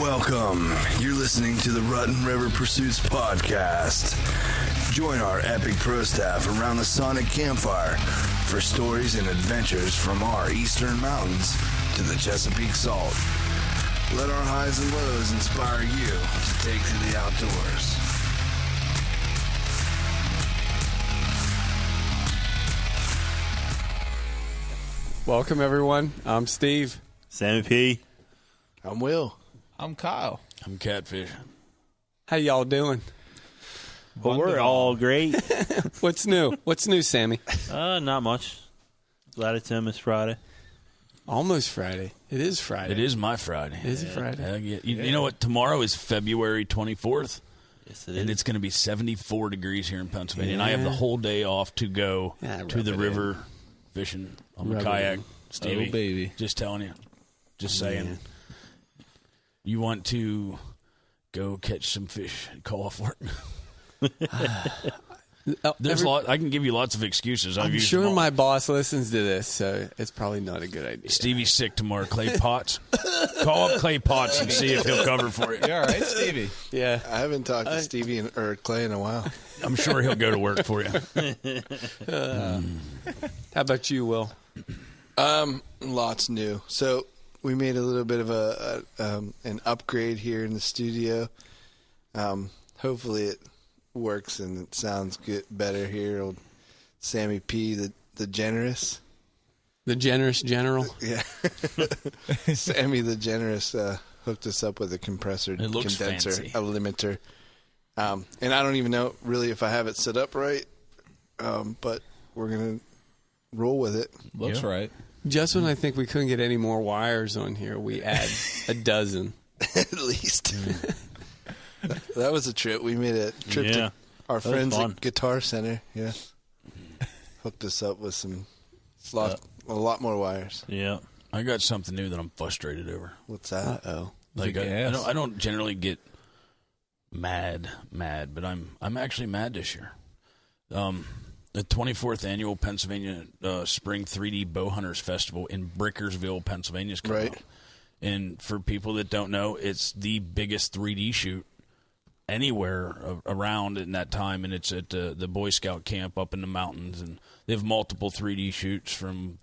Welcome. You're listening to the Rutten River Pursuits podcast. Join our epic pro staff around the Sonic campfire for stories and adventures from our eastern mountains to the Chesapeake Salt. Let our highs and lows inspire you to take to the outdoors. Welcome, everyone. I'm Steve. Sammy P. I'm Will. I'm Kyle. I'm Catfish. How y'all doing? Well, we're all great. What's new? What's new, Sammy? Not much. Glad it's almost Friday. Almost Friday. It is Friday. It is my Friday. It is Friday. You know what? Tomorrow is February 24th. Yes, it And is. it's going to be 74 degrees here in Pennsylvania. And I have the whole day off to go to the river fishing on the kayak. Stevie, Oh, baby. just telling you. Just saying. Man. You want to go catch some fish and call off work. I can give you lots of excuses. I'm sure my boss listens to this, so it's probably not a good idea. Stevie's sick tomorrow. Clay Potts. Call up Clay Potts and see if he'll cover for you. You all right, Stevie? Yeah. I haven't talked to Stevie or Clay in a while. I'm sure he'll go to work for you. How about you, Will? Lots new. So we made a little bit of an upgrade here in the studio. Hopefully it works and it sounds good, better here. Old Sammy P, the generous. The generous general? Yeah. Sammy the generous hooked us up with a compressor, It looks condenser, fancy. a limiter. And I don't even know really if I have it set up right, but we're going to roll with it. Looks right. Just when I think we couldn't get any more wires on here, we add a dozen. At least. That was a trip. We made a trip to our friends fun. at Guitar Center. Yeah. Hooked us up with a lot more wires. Yeah. I got something new that I'm frustrated over. What's that? Uh-oh. Like Is it I gas? don't generally get mad, but I'm actually mad this year. The 24th annual Pennsylvania Spring 3D Bow Hunters Festival in Brickersville, Pennsylvania is coming Right. up. And for people that don't know, it's the biggest 3D shoot anywhere around in that time, and it's at the Boy Scout camp up in the mountains, and they have multiple 3D shoots from,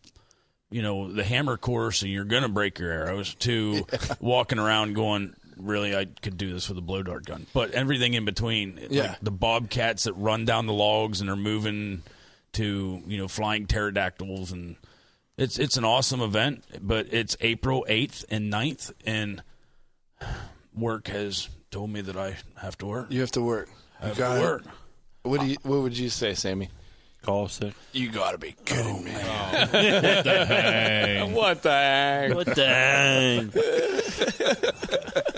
the hammer course, and you're going to break your arrows, to walking around going, really, I could do this with a blow dart gun. But everything in between, Yeah. like the bobcats that run down the logs and are moving to, flying pterodactyls, and it's an awesome event, but it's April 8th and 9th, and work has told me that I have to work. You have to work. I have to work. What would you say, Sammy? Call sick. You got to be kidding me. What the heck? What the hang?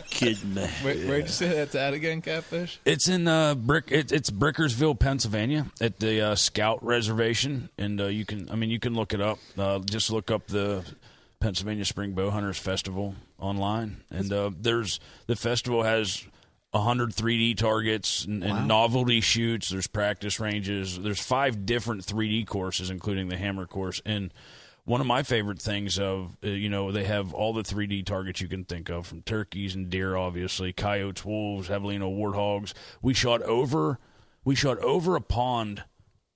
Kidding me. Where'd you say that's at again, Catfish? It's in it's Brickersville, Pennsylvania, at the Scout Reservation, and you can look it up. Just look up the Pennsylvania Spring Bow Hunters Festival online, and the festival has 100 3D targets and novelty shoots. There's practice ranges. There's 5 different 3D courses, including the hammer course. And one of my favorite things they have all the 3D targets you can think of, from turkeys and deer, obviously, coyotes, wolves, javelino, warthogs. We shot over a pond.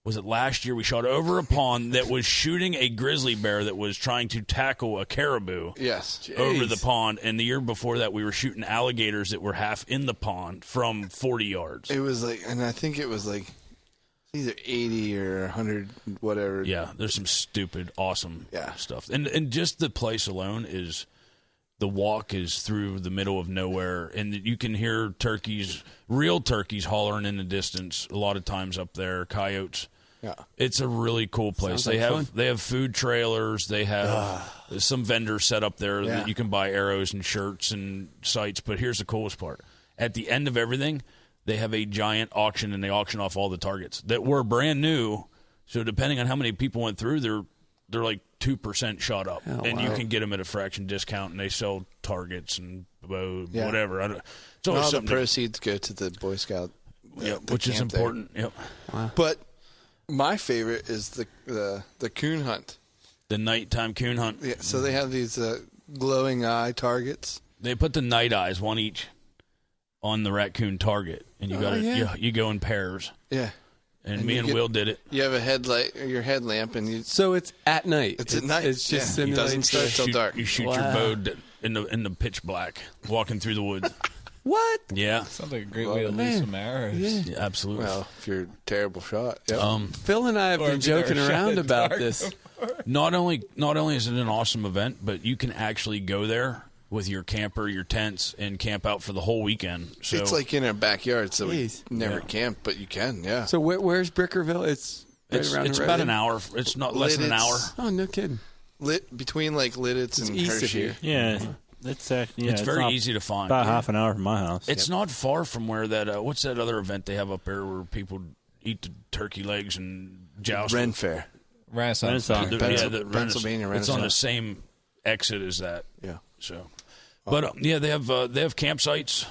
Was it last year? We shot over a pond that was shooting a grizzly bear that was trying to tackle a caribou. Yes. Over the pond. And the year before that, we were shooting alligators that were half in the pond from 40 yards. It was and I think it was either 80 or 100, whatever. Yeah, there's some stupid, awesome stuff. And just the place alone is, the walk is through the middle of nowhere, and you can hear real turkeys hollering in the distance a lot of times up there, coyotes. Yeah. It's a really cool place. They have food trailers. They have some vendors set up there that you can buy arrows and shirts and sights. But here's the coolest part. At the end of everything, they have a giant auction, and they auction off all the targets that were brand new. So depending on how many people went through, they're like 2% shot up, and you can get them at a fraction discount, and they sell targets and whatever. It's always all the something proceeds go to the Boy Scout, which is important. There. Yep. Wow. But my favorite is the coon hunt. The nighttime coon hunt. Yeah, so they have these glowing eye targets. They put the night eyes, one each, on the raccoon target, and you got you go in pairs. Yeah. And me and Will did it. You have a headlight, or your headlamp, and you. So it's at night. It's at night. It's just It doesn't start till dark. You shoot your bow in the pitch black, walking through the woods. What? Yeah. Sounds like a great way to lose some arrows. Yeah, absolutely. Well, if you're a terrible shot. Yep. Phil and I have been joking around about this. Not only is it an awesome event, but you can actually go there with your camper, your tents, and camp out for the whole weekend. So it's like in our backyard, so Jeez. we never camp, but you can, yeah. So where's Brickerville? It's right around it's the road. about an hour. It's not less than an hour. Oh, no kidding. Between like Lidditz and east of Hershey. here. Yeah, it's very easy to find. About half an hour from my house. It's not far from where that. What's that other event they have up there where people eat the turkey legs and joust? Ren Fair. Renaissance. The Pennsylvania It's on the Renaissance. same exit as that. Yeah. So, but they have campsites.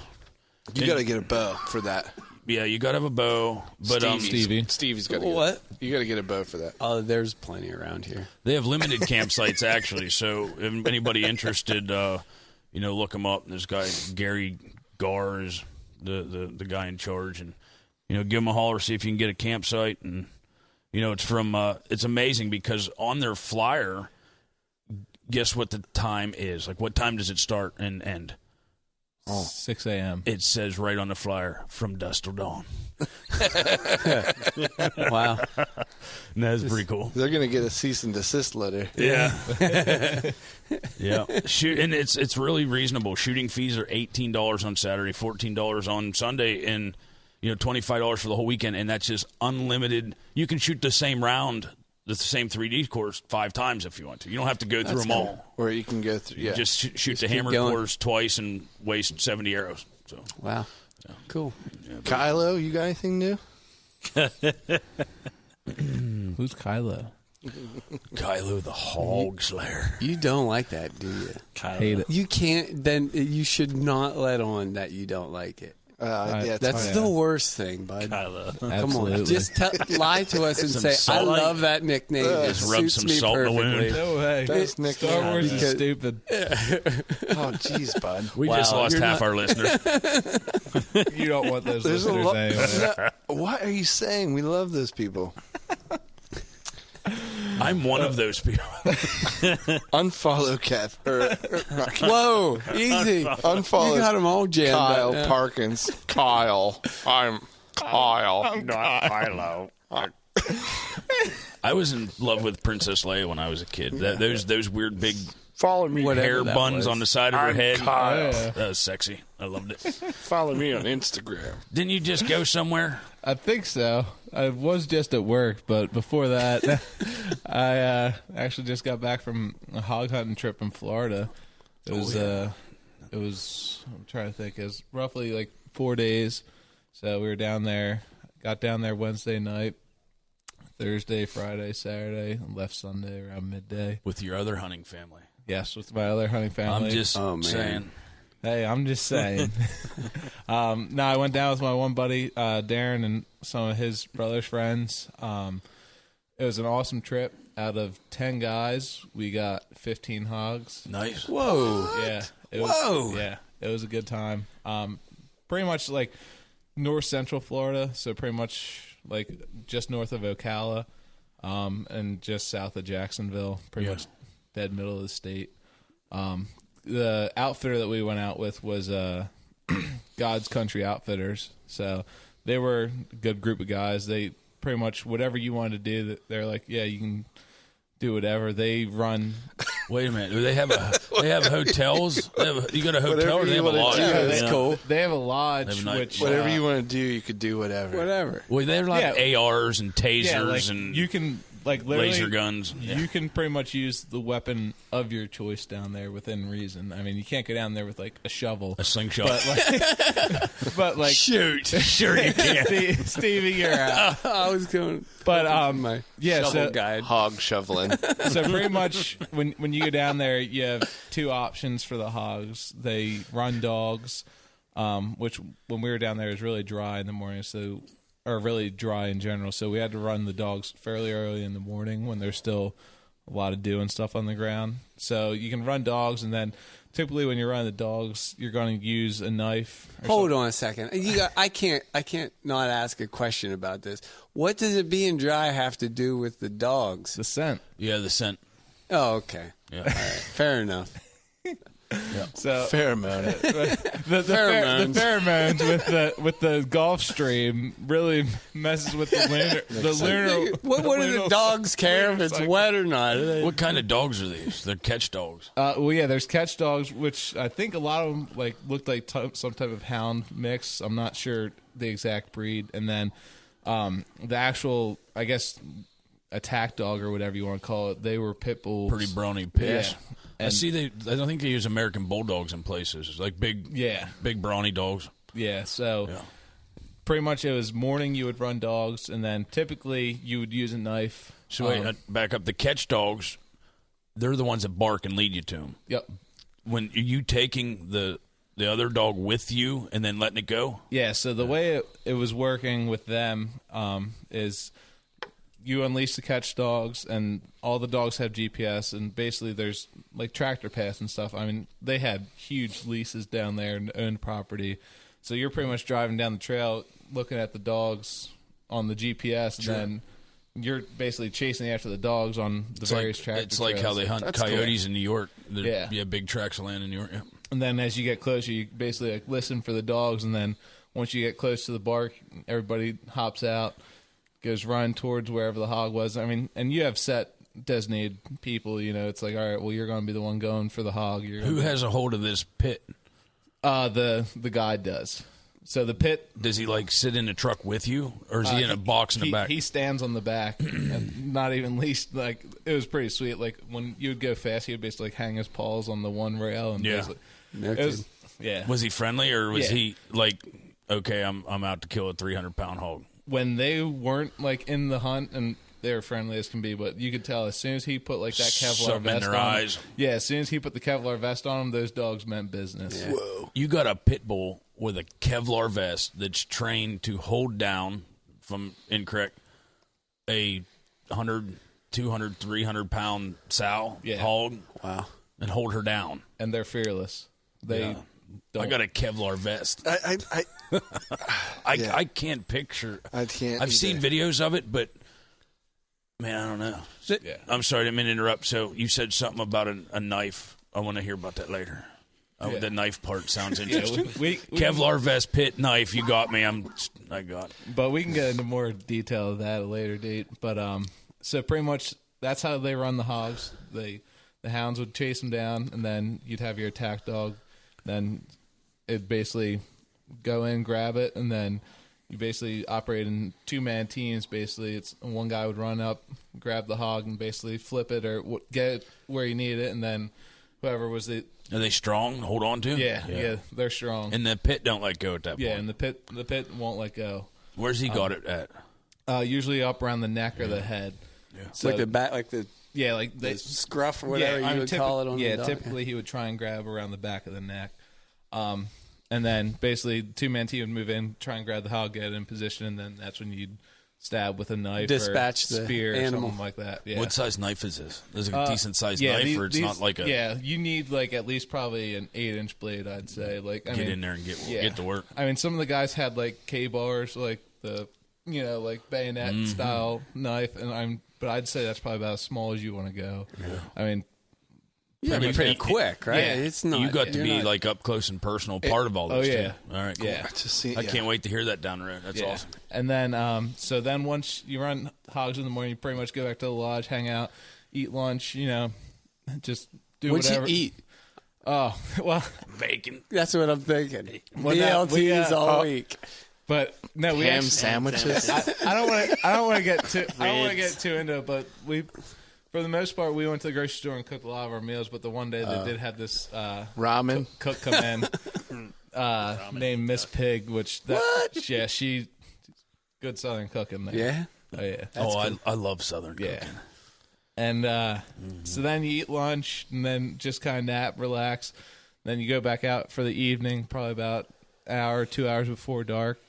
You got to get a bow for that. Yeah, you got to have a bow. But Stevie's got to What? You got to get a bow for that. Oh, there's plenty around here. they have limited campsites actually. So if anybody interested, look them up. This guy Gary Garr is the guy in charge, and give him a holler, see if you can get a campsite. And it's from it's amazing because on their flyer, guess what the time is? Like, what time does it start and end? 6 a.m. It says right on the flyer, from dusk till dawn. Wow. And that's pretty cool. They're going to get a cease and desist letter. Yeah. Yeah. And it's really reasonable. Shooting fees are $18 on Saturday, $14 on Sunday, and $25 for the whole weekend, and that's just unlimited. You can shoot the same round, the same 3D course 5 times if you want to. You don't have to go through them all. Or you can go through, yeah. Just shoot the hammer going. course twice and waste 70 arrows. So Wow. Cool. Kylo, you got anything new? Who's Kylo? Kylo the Hog Slayer. You don't like that, do you? Hate it. You can't, then you should not let on that you don't like it. Yeah, That's yeah. the worst thing, bud. Kylo. Come Absolutely. on, just lie to us and Some say, "I salt. love that nickname." It Just rub suits some me salt in the perfectly. wound. No way. That's Nick. Star Wars is Because- stupid. Oh, jeez, bud. We Wow, just lost you're half not- our listeners. You don't want those There's a listeners lot. anyway. What are you saying? We love those people. I'm one of those people. Unfollow Kev. Whoa, easy! Unfollow You got them all jammed Kyle up now. Parkins. Kyle. I'm Kyle. I'm not Kylo. I was in love with Princess Leia when I was a kid. Those weird big Follow me. Whatever hair that buns was. on the side of her I'm head. Kyle. Yeah. That was sexy. I loved it. Follow me on Instagram. Didn't you just go somewhere? I think so. I was just at work, but before that, I actually just got back from a hog hunting trip in Florida. It was, I'm trying to think, it was roughly like 4 days. So we were down there, got down there Wednesday night, Thursday, Friday, Saturday, and left Sunday around midday. With your other hunting family. Yes, with my other hunting family. I'm just Oh, man. saying. Hey, I'm just saying. No, I went down with my one buddy, Darren, and some of his brother's friends. It was an awesome trip. Out of 10 guys, we got 15 hogs. Nice. Whoa! Yeah. Whoa. Yeah, it was a good time. Pretty much like north central Florida, so pretty much like just north of Ocala, and just south of Jacksonville, pretty much dead middle of the state. The outfitter that we went out with was God's Country Outfitters. So they were a good group of guys. They pretty much whatever you wanted to do, they're like, yeah, you can do whatever. They run. Wait a minute. Do they have hotels? You got a hotel Whatever or they you have a wanna lodge? do. Yeah, that's cool. They have a lodge, They have a night- which Whatever you want to do, you could do whatever. Whatever. Well, they have like Yeah. ARs and tasers yeah, like, and you can like literally laser guns. You can pretty much use the weapon of your choice down there within reason. I mean, you can't go down there with like a shovel, A slingshot. but like Shoot! Sure you can. Stevie, you're out. I was going, But my yeah, shovel so guide. Hog shoveling. so pretty much when you go down there, you have 2 options for the hogs. They run dogs, which when we were down there is really dry in the morning, or really dry in general. So we had to run the dogs fairly early in the morning when they're still a lot of doing stuff on the ground. So you can run dogs, and then typically when you're running the dogs, you're going to use a knife. Hold on a second. I can't not ask a question about this. What does it being dry have to do with the dogs? The scent. Yeah, the scent. Oh, okay. Yeah. All right. Fair enough. So Pheromone. the Pheromones. pheromones with the Gulf Stream really messes with the lunar. What do the dogs care if it's wet or not? What kind of dogs are these? They're catch dogs. Well, yeah, there's catch dogs, which I think a lot of them looked like some type of hound mix. I'm not sure the exact breed. And then the actual, I guess, attack dog or whatever you want to call it, they were pit bulls. Pretty brawny pigs. Yeah. I see. I don't think they use American bulldogs in places. It's like big brawny dogs. Yeah, so pretty much it was morning you would run dogs, and then typically you would use a knife. So wait, back up. The catch dogs, they're the ones that bark and lead you to them. Yep. When are you taking the other dog with you and then letting it go? Yeah, so the way it was working with them is you unleash the catch dogs, and all the dogs have GPS, and basically there's tractor paths and stuff. I mean, they had huge leases down there and owned property. So you're pretty much driving down the trail looking at the dogs on the GPS, and then you're basically chasing after the dogs on the various tractor It's like trails. how they hunt coyotes in New York. Yeah. Big tracts of land in New York. Yeah. And then as you get closer, you basically listen for the dogs, and then once you get close to the bark, everybody hops out, goes running towards wherever the hog was. I mean, and you have set designated people, it's like, all right, well, you're going to be the one going for the hog. Who has a hold of this pit? The guide does. So the pit... Does he sit in the truck with you, or is he in a box in the back? He stands on the back, and not even least, it was pretty sweet. When you would go fast, he would basically hang his paws on the one rail. And Yeah. Yeah. Was he friendly, or was Yeah. he okay, I'm out to kill a 300-pound hog? When they weren't in the hunt, and they were friendly as can be, but you could tell as soon as he put that Kevlar Something in vest their on. eyes. Yeah, as soon as he put the Kevlar vest on him, those dogs meant business. Yeah. Whoa. You got a pit bull with a Kevlar vest that's trained to hold down, if I'm incorrect, a 100, 200, 300-pound sow hog. Wow. And hold her down. And they're fearless. They don't. I got a Kevlar vest. I can't picture. I can't. I've seen videos of it, but man, I don't know. Yeah. I'm sorry, I didn't mean to interrupt. So you said something about a knife. I want to hear about that later. The knife part sounds interesting. we Kevlar vest, pit, knife. You got me. I got it. But we can get into more detail of that at a later date. But so pretty much that's how they run the hogs. The hounds would chase them down, and then you'd have your attack dog. Then it'd basically go in, grab it, and then you basically operate in two-man teams. Basically, it's one guy would run up, grab the hog, and basically flip it or get it where you need it, and then whoever was the... Are they strong? Hold on to? Yeah, they're strong. And the pit don't let go at that point. Yeah, and the pit won't let go. Where's he got it at? Usually up around the neck or the head. Yeah. So the back, the scruff or whatever you would call it on the dog. Typically he would try and grab around the back of the neck. And then basically the two-man team would move in, try and grab the hog, get it in position, and then that's when you'd stab with a knife Dispatch or the spear or animal. something like that. Yeah. What size knife is this? Is it a decent-sized knife, or it's not like a... Yeah, you need at least probably an 8-inch blade, I'd say. Get in there and get to work. I mean, some of the guys had K-bars, the bayonet style knife, but I'd say that's probably about as small as you want to go. Yeah. I mean, pretty quick, right? Yeah. It's not. You got to be not, up close and personal part of all this. yeah. Too. All right, cool. Yeah. I can't wait to hear that down the road. That's awesome. And then, so then once you run hogs in the morning, you pretty much go back to the lodge, hang out, eat lunch. Just do What'd whatever. you eat? Oh well, Bacon. That's what I'm thinking. Well, BLTs all week. But no, we ham actually, sandwiches. I don't want to get too. I don't want to get too into it. But for the most part, we went to the grocery store and cooked a lot of our meals. But the one day they did have this Ramen. cook come in named Miss Pig, yeah, she good Southern cooking there. Yeah. Oh yeah. I love Southern cooking. Yeah. And so then you eat lunch and then just kind of nap, relax. Then you go back out for the evening, probably about an hour, 2 hours before dark,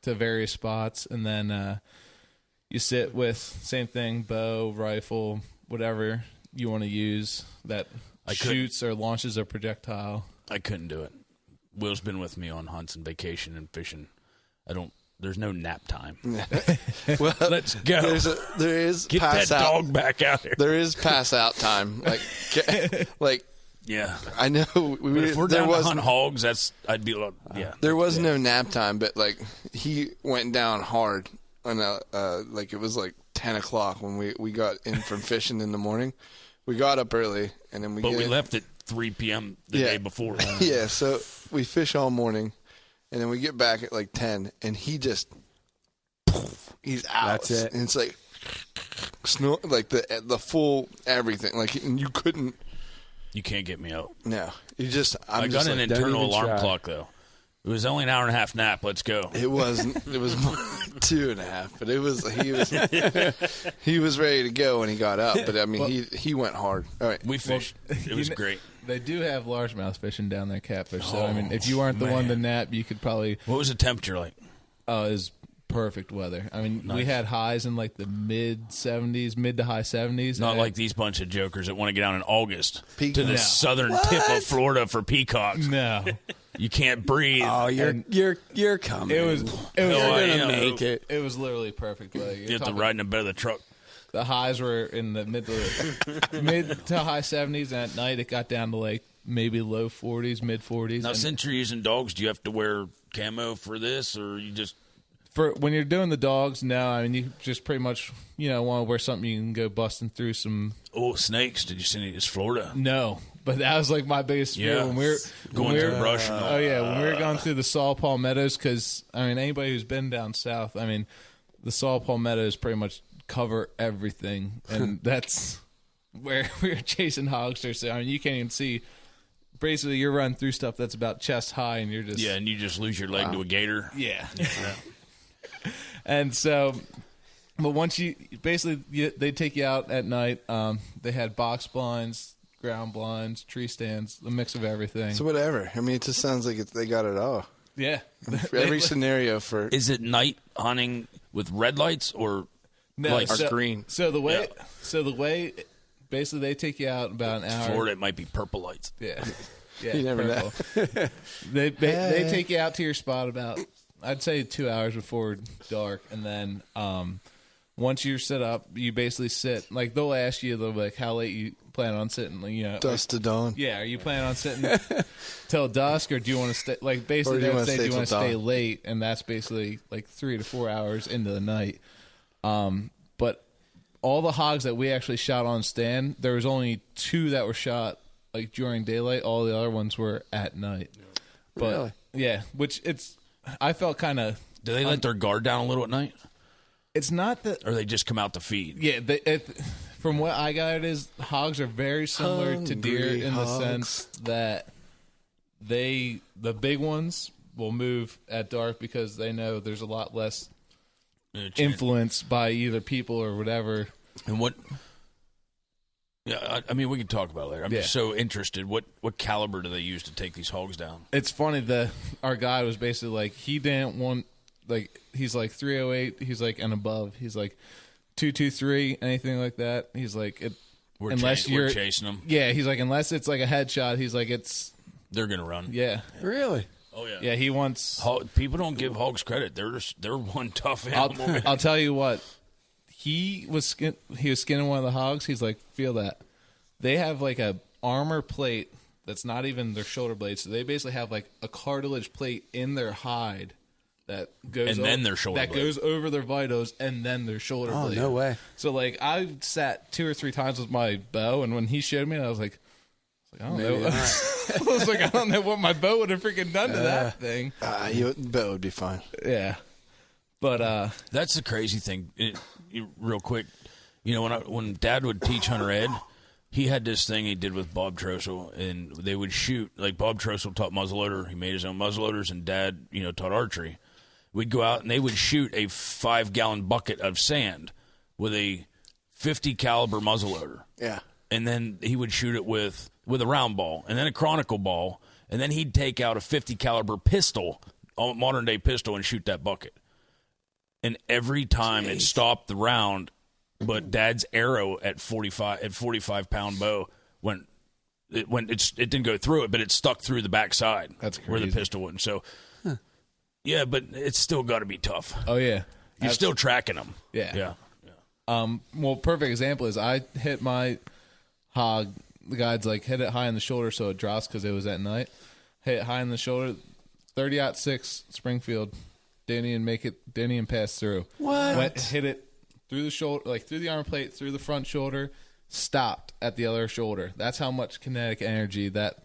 to various spots. And then you sit with, same thing, bow, rifle, whatever, you want to use that shoots or launches a projectile. I couldn't do it. Will's been with me on hunts and vacation and fishing. There's no nap time. Well, Let's go. There is Get pass that out. dog back out here. There is pass out time. Like Yeah. I know. But if we're down to hunt hogs, I'd be like, yeah. There was no nap time, but like he went down hard. And like it was like 10 o'clock when we got in from fishing in the morning. We got up early and then we left at 3 p.m. the day before. Yeah, so we fish all morning, and then we get back at like 10, and he's out. That's it. And it's like like the full everything. Like you couldn't. You can't get me out. No, I got an don't internal even alarm try. clock though. It was only an hour and a half nap. Let's go. It wasn't. It was more like 2.5. But he was ready to go when he got up. But I mean, he went hard. All right, We fished. It was great. They do have largemouth fishing down there, catfish. So I mean, if you weren't the one to nap, you could probably. What was the temperature like? It was perfect weather. I mean, we had highs in like the mid to high 70s. Not and like these bunch of jokers that want to get down in August to the No. southern tip of Florida for peacocks. No. You can't breathe. Oh, you're coming. It was You're I gonna know. make it. It was literally perfect. Like, You have to ride in the bed of the truck. The highs were in the mid to high 70s, and at night it got down to like maybe low 40s, mid 40s. Now, And since you're using dogs, do you have to wear camo for this, or you just? for when you're doing the dogs, no. I mean, you just pretty much want to wear something you can go busting through some. Oh, snakes! Did you see any? It's Florida. No, but that was like my biggest fear when we were going through brush. And all. Oh yeah, when we were going through the saw palmettos, because I mean, anybody who's been down south, I mean, the saw palmettos pretty much cover everything, and that's where we were chasing hogsters. So I mean, you can't even see. Basically, you're running through stuff that's about chest high, and you're just and you just lose your leg to a gator. yeah. And so, but once they take you out at night. They had box blinds, ground blinds, tree stands, a mix of everything. so whatever. I mean, it just sounds like they got it all. Yeah, For every scenario for Is it night hunting with red lights or lights? or green. So the way, basically they take you out about an hour. Florida, it might be purple lights. Yeah, yeah. You never know. purple. They take you out to your spot about, I'd say, 2 hours before dark, and then once you're set up, you basically sit. Like they'll ask you, they'll be like, how late you plan on sitting? Dusk to dawn. Yeah, are you planning on sitting till dusk, or do you want to stay? Like basically, Or do you they would wanna say, stay do you want to till stay dawn? late? And that's basically like 3 to 4 hours into the night. But all the hogs that we actually shot on stand, there was only 2 that were shot like during daylight. All the other ones were at night. But Really? yeah, I felt kind of. Do they let their guard down a little at night, It's not that. or they just come out to feed? Yeah, from what I got, it is hogs are very similar to deer Hungry in hogs. the sense that the big ones will move at dark because they know there's a lot less influence by either people or whatever. And what? Yeah, I mean, we can talk about it later. I'm just so interested. What caliber do they use to take these hogs down? It's funny our guy was basically like he didn't want he's like 308. He's like and above. He's like 223, anything like that. He's like We're you're chasing them. Yeah, he's like unless it's like a headshot. He's like They're gonna run. yeah. Really? Oh yeah. Yeah, he wants. People don't give hogs credit. They're one tough animal. man. I'll tell you what. He was skinning one of the hogs. He's like, feel that. They have like a armor plate that's not even their shoulder blades. So they basically have like a cartilage plate in their hide that goes And then their shoulder that blade. goes over their vitals and then their shoulder Oh, blade. no way. So like I sat 2 or 3 times with my bow, and when he showed me, I was like I don't Maybe know. not. I was like, I don't know what my bow would have freaking done to that thing. Bet would be fine. Yeah. But That's the crazy thing. Real quick, when Dad would teach Hunter Ed, he had this thing he did with Bob Trossel, and they would shoot. Like Bob Trossel taught muzzleloader. He made his own muzzleloaders, and Dad, taught archery. We'd go out and they would shoot a 5-gallon bucket of sand with a 50 caliber muzzleloader. Yeah. And then he would shoot it with a round ball, and then a chronicle ball, and then he'd take out a 50 caliber pistol, a modern day pistol, and shoot that bucket. And every time it stopped the round, but Dad's arrow at 45 pound bow it didn't go through it, but it stuck through the backside. That's where the crazy. pistol wouldn't. So, yeah, but it's still got to be tough. Oh yeah, You're still tracking them. Yeah. Yeah. Well, perfect example is I hit my hog. The guide's like hit it high in the shoulder so it drops because it was at night. Hit it high in the shoulder, 30-06 Springfield. Didn't even pass through. What? Hit it through the shoulder, like through the armor plate, through the front shoulder, stopped at the other shoulder. That's how much kinetic energy that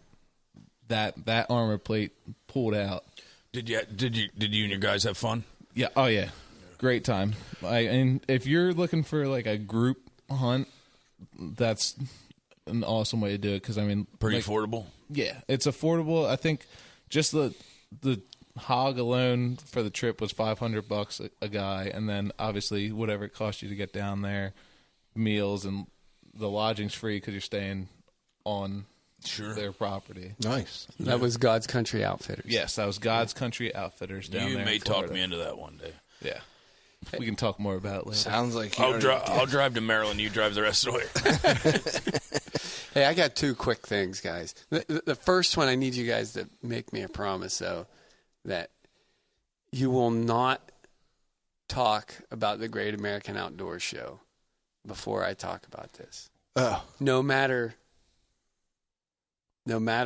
armor plate pulled out. Did you and your guys have fun? Yeah. Oh yeah. Great time. And if you're looking for like a group hunt, that's an awesome way to do it. Because I mean, Pretty like, affordable. yeah, it's affordable. I think just the hog alone for the trip was $500 a guy, and then obviously whatever it cost you to get down there, meals and the lodging's free because you're staying on their property. Nice. That was God's Country Outfitters. Yes, that was God's Country Outfitters down You there. may in talk Florida. me into that one day. Yeah, we can talk more about it later. Sounds like I'll drive to Maryland. You drive the rest of the way. Hey, I got two quick things, guys. The first one, I need you guys to make me a promise, though, that you will not talk about the Great American Outdoors Show before I talk about this. Oh, No matter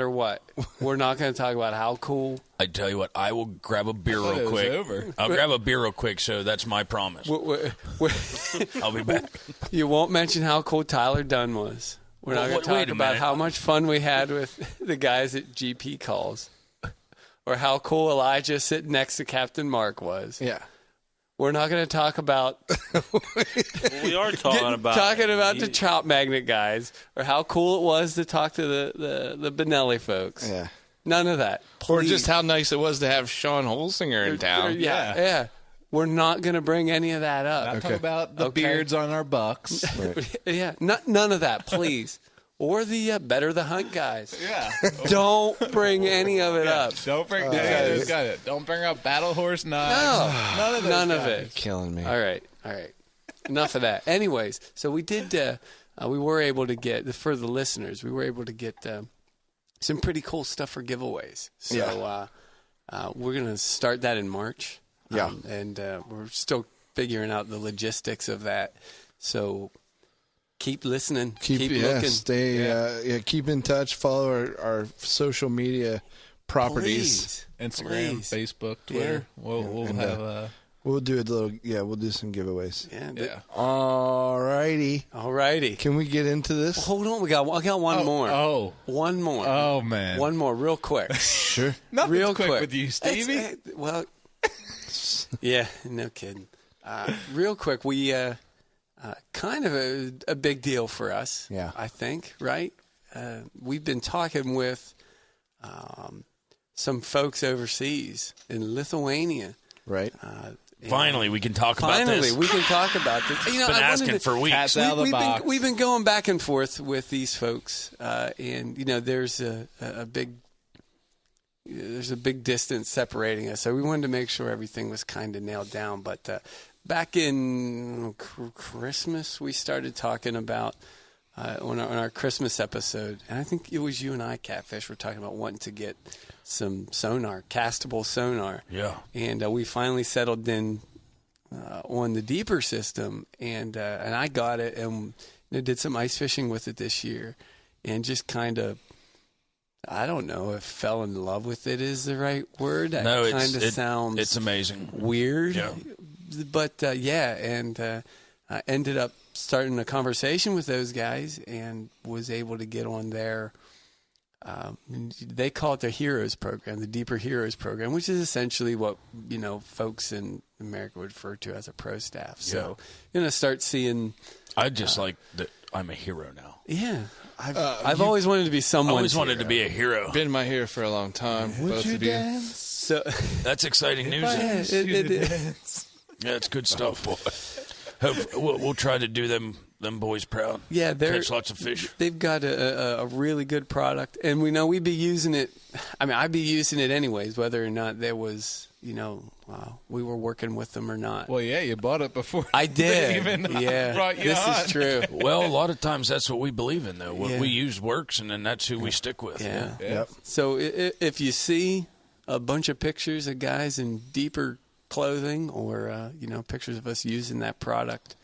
what, we're not going to talk about how cool. I tell you what, I will grab a beer thought it real was quick. over. I'll grab a beer real quick, so that's my promise. I'll be back. You won't mention how cool Tyler Dunn was. We're not going to Wait talk a about minute. how much fun we had with the guys at GP calls, or how cool Elijah sitting next to Captain Mark was. yeah. We're not going to talk about We are talking about the chop magnet guys, or how cool it was to talk to the Benelli folks. Yeah. None of that. Or Please. just how nice it was to have Sean Holsinger in town. Yeah. We're not going to bring any of that up. Not talk about the Okay. beards on our bucks. Yeah, none of that, please. Or the Better the Hunt guys. Yeah. Don't bring any of it up. Don't bring Don't bring up Battle Horse Knives. No, None of those none guys. of it. Killing me. All right. Enough of that. Anyways, so we did. We were able to get for the listeners. We were able to get some pretty cool stuff for giveaways. So we're gonna start that in March. Yeah. And we're still figuring out the logistics of that. So keep listening. Keep looking. Stay. Keep in touch. Follow our social media properties. Please. Instagram, Please. Facebook, Twitter. Yeah. We'll And, have We'll do a little. Yeah, we'll do some giveaways. Yeah. All righty. Alrighty. Can we get into this? Hold on. I got one more. Oh. One more. Oh man. One more, real quick. Sure. Nothing's real quick quick with you, Stevie. Well, yeah, no kidding. Real quick, we kind of a big deal for us. Yeah. I think, right? We've been talking with some folks overseas in Lithuania. Right. Finally, we can talk about this. Finally, we can talk about this. You know, Been I wanted asking to- for weeks. Cats out of the we've box. been going back and forth with these folks, and you know, there's a big distance separating us. So we wanted to make sure everything was kind of nailed down. But back in Christmas, we started talking about on our Christmas episode, and I think it was you and I, Catfish, were talking about wanting to get some sonar, castable sonar. Yeah. And we finally settled in on the deeper system, and I got it, and did some ice fishing with it this year, and just kind of, I don't know if fell in love with it is the right word. No, It kind of sounds it's amazing. weird. Yeah. But and I ended up starting a conversation with those guys and was able to get on their they call it their Heroes program, the Deeper Heroes program, which is essentially what, you know, folks in America would refer to as a pro staff. So you're going to start seeing. I just like that I'm a hero now. Yeah. I've always wanted to be I someone. always wanted to be a hero. Been my hero for a long time. Both of you. So That's exciting news. yeah, Yeah, it's good stuff. We'll try to do them boys proud. yeah, they're Catch lots of fish. They've got a really good product, and we know we'd be using it. I mean, I'd be using it anyways, whether or not there was we were working with them or not. Well, yeah, you bought it before. I did. They even brought you this on. is true. Well, a lot of times that's what we believe in, though. What we use works, and then that's who we stick with. Yeah. Yep. So if you see a bunch of pictures of guys in deeper clothing, or pictures of us using that product,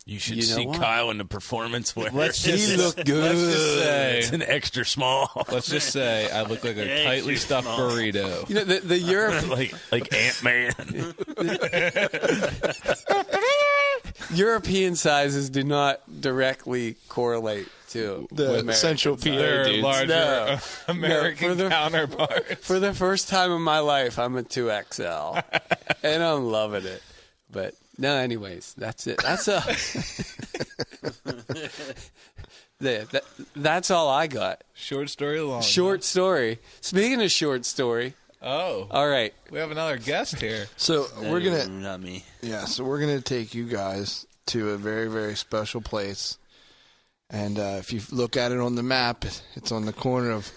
You should know see what? Kyle in the performance wear. He looked good. Let's just say, It's an extra small, let's just say, I look like a tightly stuffed burrito. The Europe like Ant-Man. European sizes do not directly correlate to The American Central sizes. PA They're dudes. larger No. American No, for the- counterparts. For the first time in my life, I'm a 2XL, and I'm loving it. But no, anyways, that's it. That's that's all I got. Short story long. Short story. Speaking of short story, Oh, all right. we have another guest here. So we're gonna Not me. so we're gonna take you guys to a very, very special place. And if you look at it on the map, it's on the corner of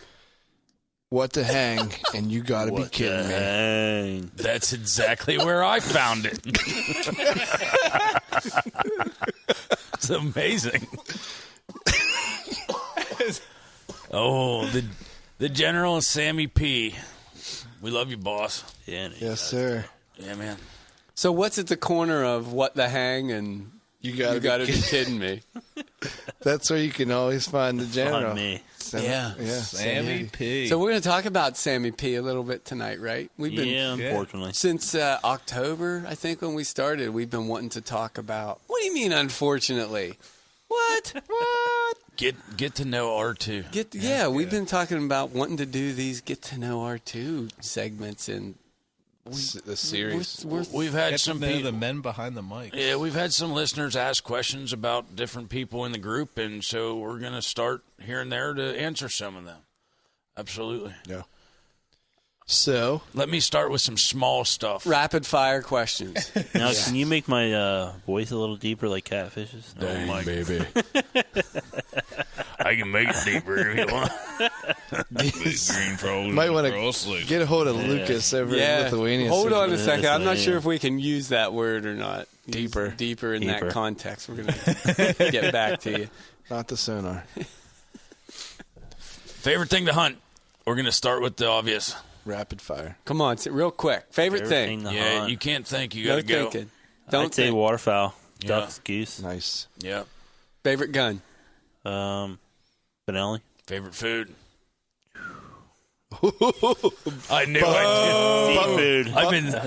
What the Hang, and you got to be kidding me. Dang. That's exactly where I found it. It's amazing. Oh, the General Sammy P. We love you, boss. Yeah, Yes, sir. Yeah, man. So what's at the corner of What the Hang and You you got to be kidding me? That's where you can always find the general. On me. Yeah. Sammy P. So we're going to talk about Sammy P a little bit tonight, right? We've been Yeah, unfortunately. since October, I think, when we started. We've been wanting to talk about. What do you mean, unfortunately? What? Get to know R2. We've been talking about wanting to do these get to know R2 segments, and The series. We've had Get some to know people. the men behind the mic. Yeah, we've had some listeners ask questions about different people in the group, and so we're going to start here and there to answer some of them. Absolutely. Yeah. So Let me start with some small stuff. rapid fire questions. Now, can you make my voice a little deeper like catfishes? Oh, my baby. I can make it deeper if you want. might want to get a hold of Lucas over in Lithuania. Hold on a Yeah, second. I'm not yeah. sure if we can use that word or not. Deeper in that Deeper. context. We're going to get back to you. Not the sonar. Favorite thing to hunt? We're going to start with the obvious. Rapid fire. Come on, real quick. Favorite thing. Everything to Yeah, hunt. you can't think. You No got to go. thinking. Don't I'd say think. waterfowl, Yeah. ducks, goose. Nice. Yeah. Favorite gun. Benelli. Favorite food? I knew I did. Seafood.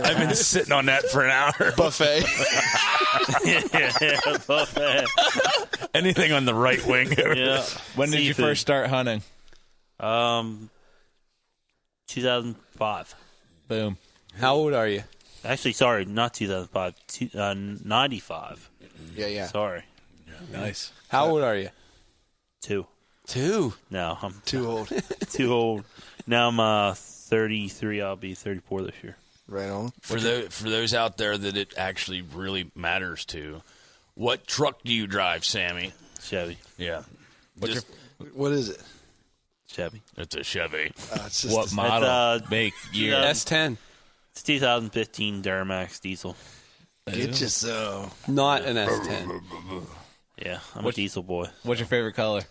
I've been sitting on that for an hour. Buffet. Yeah, buffet. Anything on the right wing. Yeah. When did you Seafood. first start hunting? 2005. Boom. How old are you? Actually, sorry, not 2005. 95. Yeah. Sorry. Nice. How old are you? 2. 2. No, I'm Too old. too old. Now I'm 33. I'll be 34 this year. Right on. For those out there that it actually really matters to, what truck do you drive, Sammy? Chevy. Yeah. What is it? Chevy. It's a Chevy. It's just What model? Make year. S10. It's 2015 Duramax diesel. Get you so. Not an S10. Yeah, I'm a diesel boy. What's your favorite color?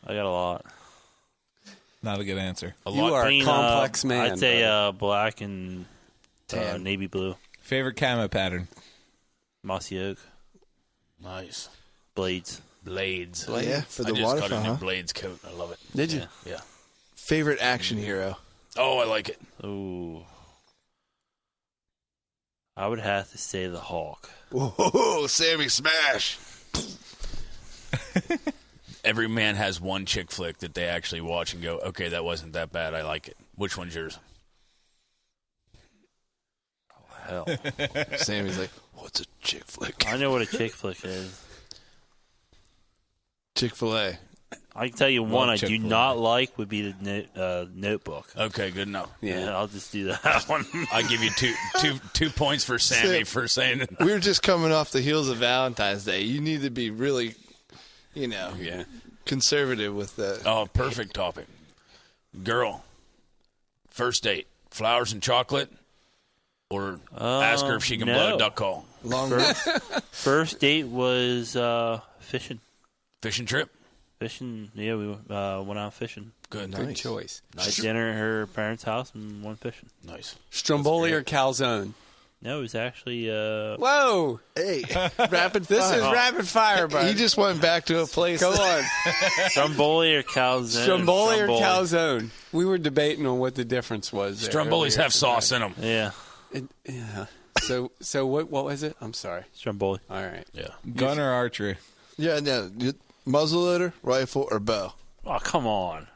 I got a lot. Not a good answer. You are a complex man. I'd say black and Tan. navy blue. Favorite camo pattern? Mossy oak. Nice. Blades. Blades. Yeah, for the I just got a waterfowl. new Huh? Blades coat. I love it. Did you? Yeah. Yeah. Favorite action hero. Oh, I like it. Ooh. I would have to say the Hawk. Whoa, Sammy Smash. Every man has one chick flick that they actually watch and go, okay, that wasn't that bad. I like it. Which one's yours? Hell. Sammy's like, what's a chick flick? I know what a chick flick is. Chick-fil-A. I can tell you one I do Chick-fil-A. not like would be the Notebook. Okay, good enough. Yeah, I'll just do that one. I give you two points for Sammy for saying it. We were just coming off the heels of Valentine's Day. You need to be really, conservative with that. Oh, perfect topic. Girl, first date, flowers and chocolate, or ask her if she can blow a duck call? First date was fishing. Fishing trip. Fishing, yeah, we went out fishing. Good. Good choice. Had dinner at her parents' house and went fishing. Nice. Stromboli or calzone? No, it was actually Whoa! Hey, rapid fire. This is rapid fire, bud. He just went back to a place. Go on. Stromboli or calzone. Stromboli or calzone? We were debating on what the difference was. Strombolis have sauce in them. Yeah, Yeah. So what was it? I'm sorry. Stromboli. All right. Yeah. Gun or archery? Yeah, no. Muzzleloader, rifle, or bow? Oh, come on.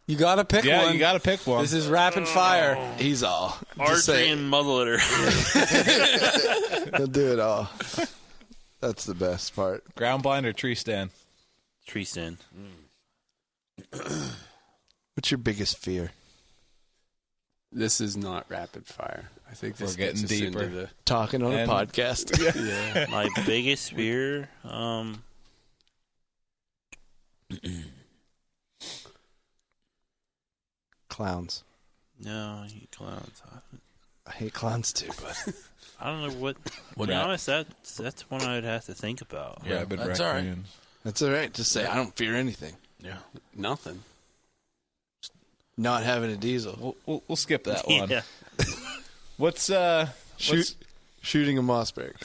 You got to pick Yeah, one. you got to pick one. This is rapid fire. He's all. Just Archery say and muzzleloader. he'll do it all. That's the best part. Ground blind or tree stand? Tree stand. What's your biggest fear? This is not rapid fire. I think this We're getting gets us deeper. into Talking on And- a podcast. yeah. My biggest fear, Clowns. no, you clowns. I hate clowns too, but I don't know what. To be Rat- honest, that's one I'd have to think about. Yeah, Rabid that's all right. raccoons. that's all right. Just say I don't fear anything. Yeah. Nothing. Not having a diesel. We'll skip that one. Yeah. What's Shooting a Mossberg.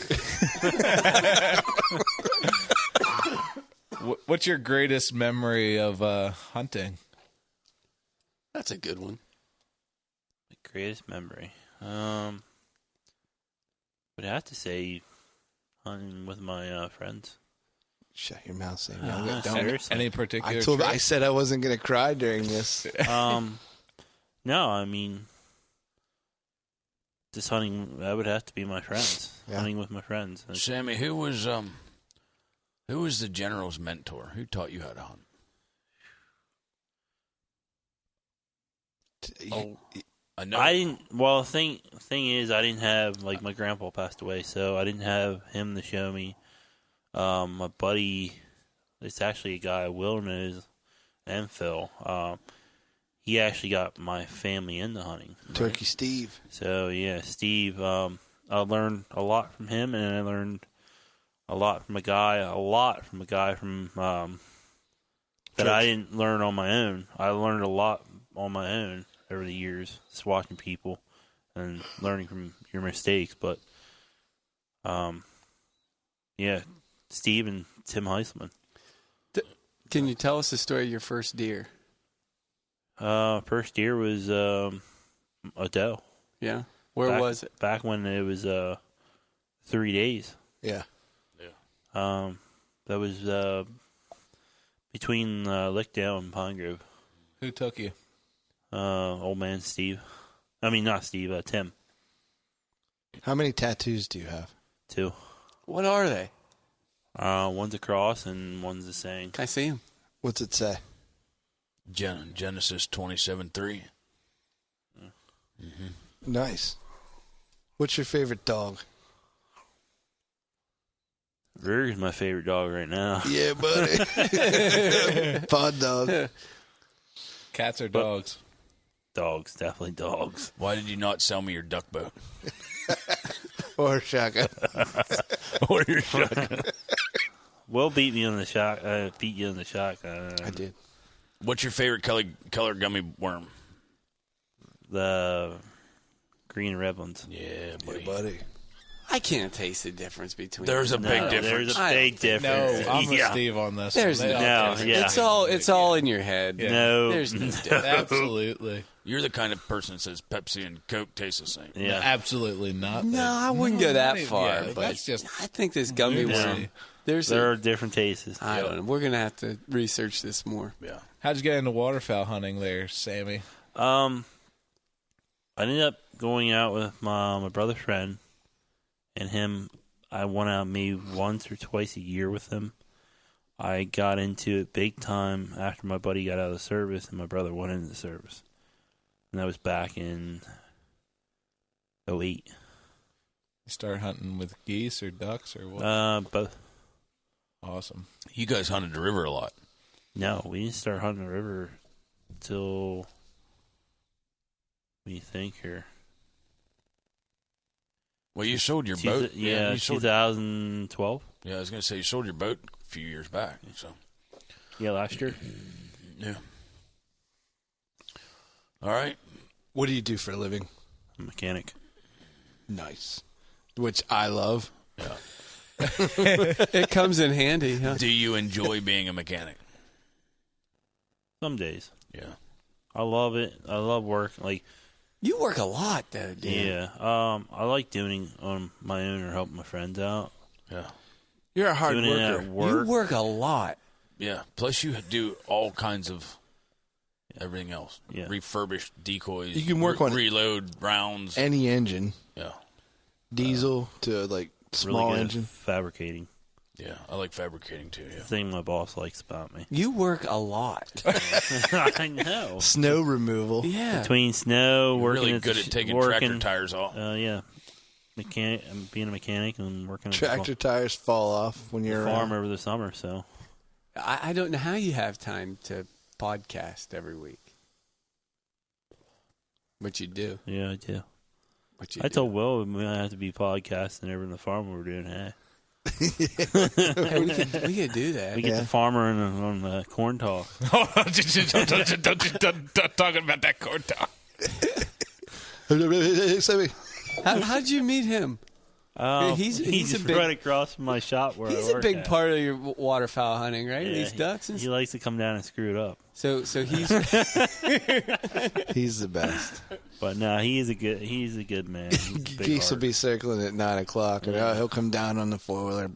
what's your greatest memory of hunting? That's a good one. My greatest memory. Would have to say hunting with my friends. Shut your mouth, Sammy. Don't. Seriously. Any particular? I trip? said I wasn't gonna cry during this. No, I mean, just hunting. That would have to be my friends. Yeah. Hunting with my friends. Sammy, who was the general's mentor? Who taught you how to hunt? I know. I didn't. Well, thing is, I didn't have like my grandpa passed away, so I didn't have him to show me. My buddy, it's actually a guy Will knows, and Phil. He actually got my family into hunting. Turkey Steve. So yeah, Steve. I learned a lot from him, and I learned a lot from a guy from that I didn't learn on my own. I learned a lot on my own over the years, just watching people and learning from your mistakes. But yeah, Steve and Tim Heisman. Can you tell us the story of your first deer? First deer was a doe. Yeah. Where was it? Back when it was 3 days. Yeah. That was between Lickdale and Pine Grove. Who took you? Old man Steve. I mean, not Steve. Tim. How many tattoos do you have? 2. What are they? One's a cross and one's a saying. Can I see them? What's it say? Genesis 27:3. Nice. What's your favorite dog? Ruger's my favorite dog right now. Yeah, buddy. Pod dog. Cats or dogs? Dogs, definitely dogs. Why did you not sell me your duck boat? Or shotgun. Or your shotgun? Will beat me on the shot. Beat you on the shotgun. I did. What's your favorite color gummy worm? The green red ones. Yeah, buddy. Yeah, buddy. I can't taste the difference between There's a them. big No, difference. There's a I big don't difference. No, I'm with yeah. Steve on this. There's one. They all no, taste yeah. It's all in your head. Yeah. No. There's no difference. Absolutely. You're the kind of person that says Pepsi and Coke taste the same. Yeah. Absolutely not. No, I wouldn't go that far. Yeah, but that's just I think this gummy lunacy. worm. There's There a, are different tastes. I don't know. We're gonna have to research this more. Yeah. How'd you get into waterfowl hunting there, Sammy? I ended up going out with my brother's friend and him. I went out maybe once or twice a year with him. I got into it big time after my buddy got out of the service and my brother went into the service. And that was back in 2008. You start hunting with geese or ducks or what? Both. Awesome. You guys hunted the river a lot. No, we didn't start hunting the river until, what do you think here? Well, you sold your boat. Yeah, you sold, 2012. Yeah, I was going to say you sold your boat a few years back. So. Yeah, last year. Yeah. All right. What do you do for a living? I'm a mechanic. Nice. Which I love. Yeah. It comes in handy, huh? Do you enjoy being a mechanic? Some days. Yeah. I love it. I love work. Like, You work a lot, though, dude. yeah. I like doing it on my own or helping my friends out. Yeah. You're a hard Doing it worker. at work. You work a lot. Yeah. Plus, you do all kinds of everything else. Yeah. Refurbished decoys. You can work on reload rounds. Any engine, Yeah. diesel to like Really small good at engine. fabricating. Yeah. I like fabricating too. Yeah. The thing my boss likes about me. You work a lot. I know. Snow removal. Yeah. Between snow, You're working really at good the at taking working, tractor tires off. Yeah. Mechanic. I'm being a mechanic and working at Tractor tires fall off when the you're farm around. over the summer. So I don't know how you have time to podcast every week. But you do. yeah, I do. But you I do. told Will we might have to be podcasting over in the farm we were doing. Hey, Hey, we could do that. we get the farmer on the corn talk. Don't talking about that corn talk. Sammy. How'd you meet him? He's a big- right across from my shop where He's I a work big at. part of your waterfowl hunting, right? Yeah, These ducks and he stuff. likes to come down and screw it up. So he's He's the best. But no, he's a good man. He's a big Geese will heart. be circling at 9:00, and he'll come down on the 4-wheeler.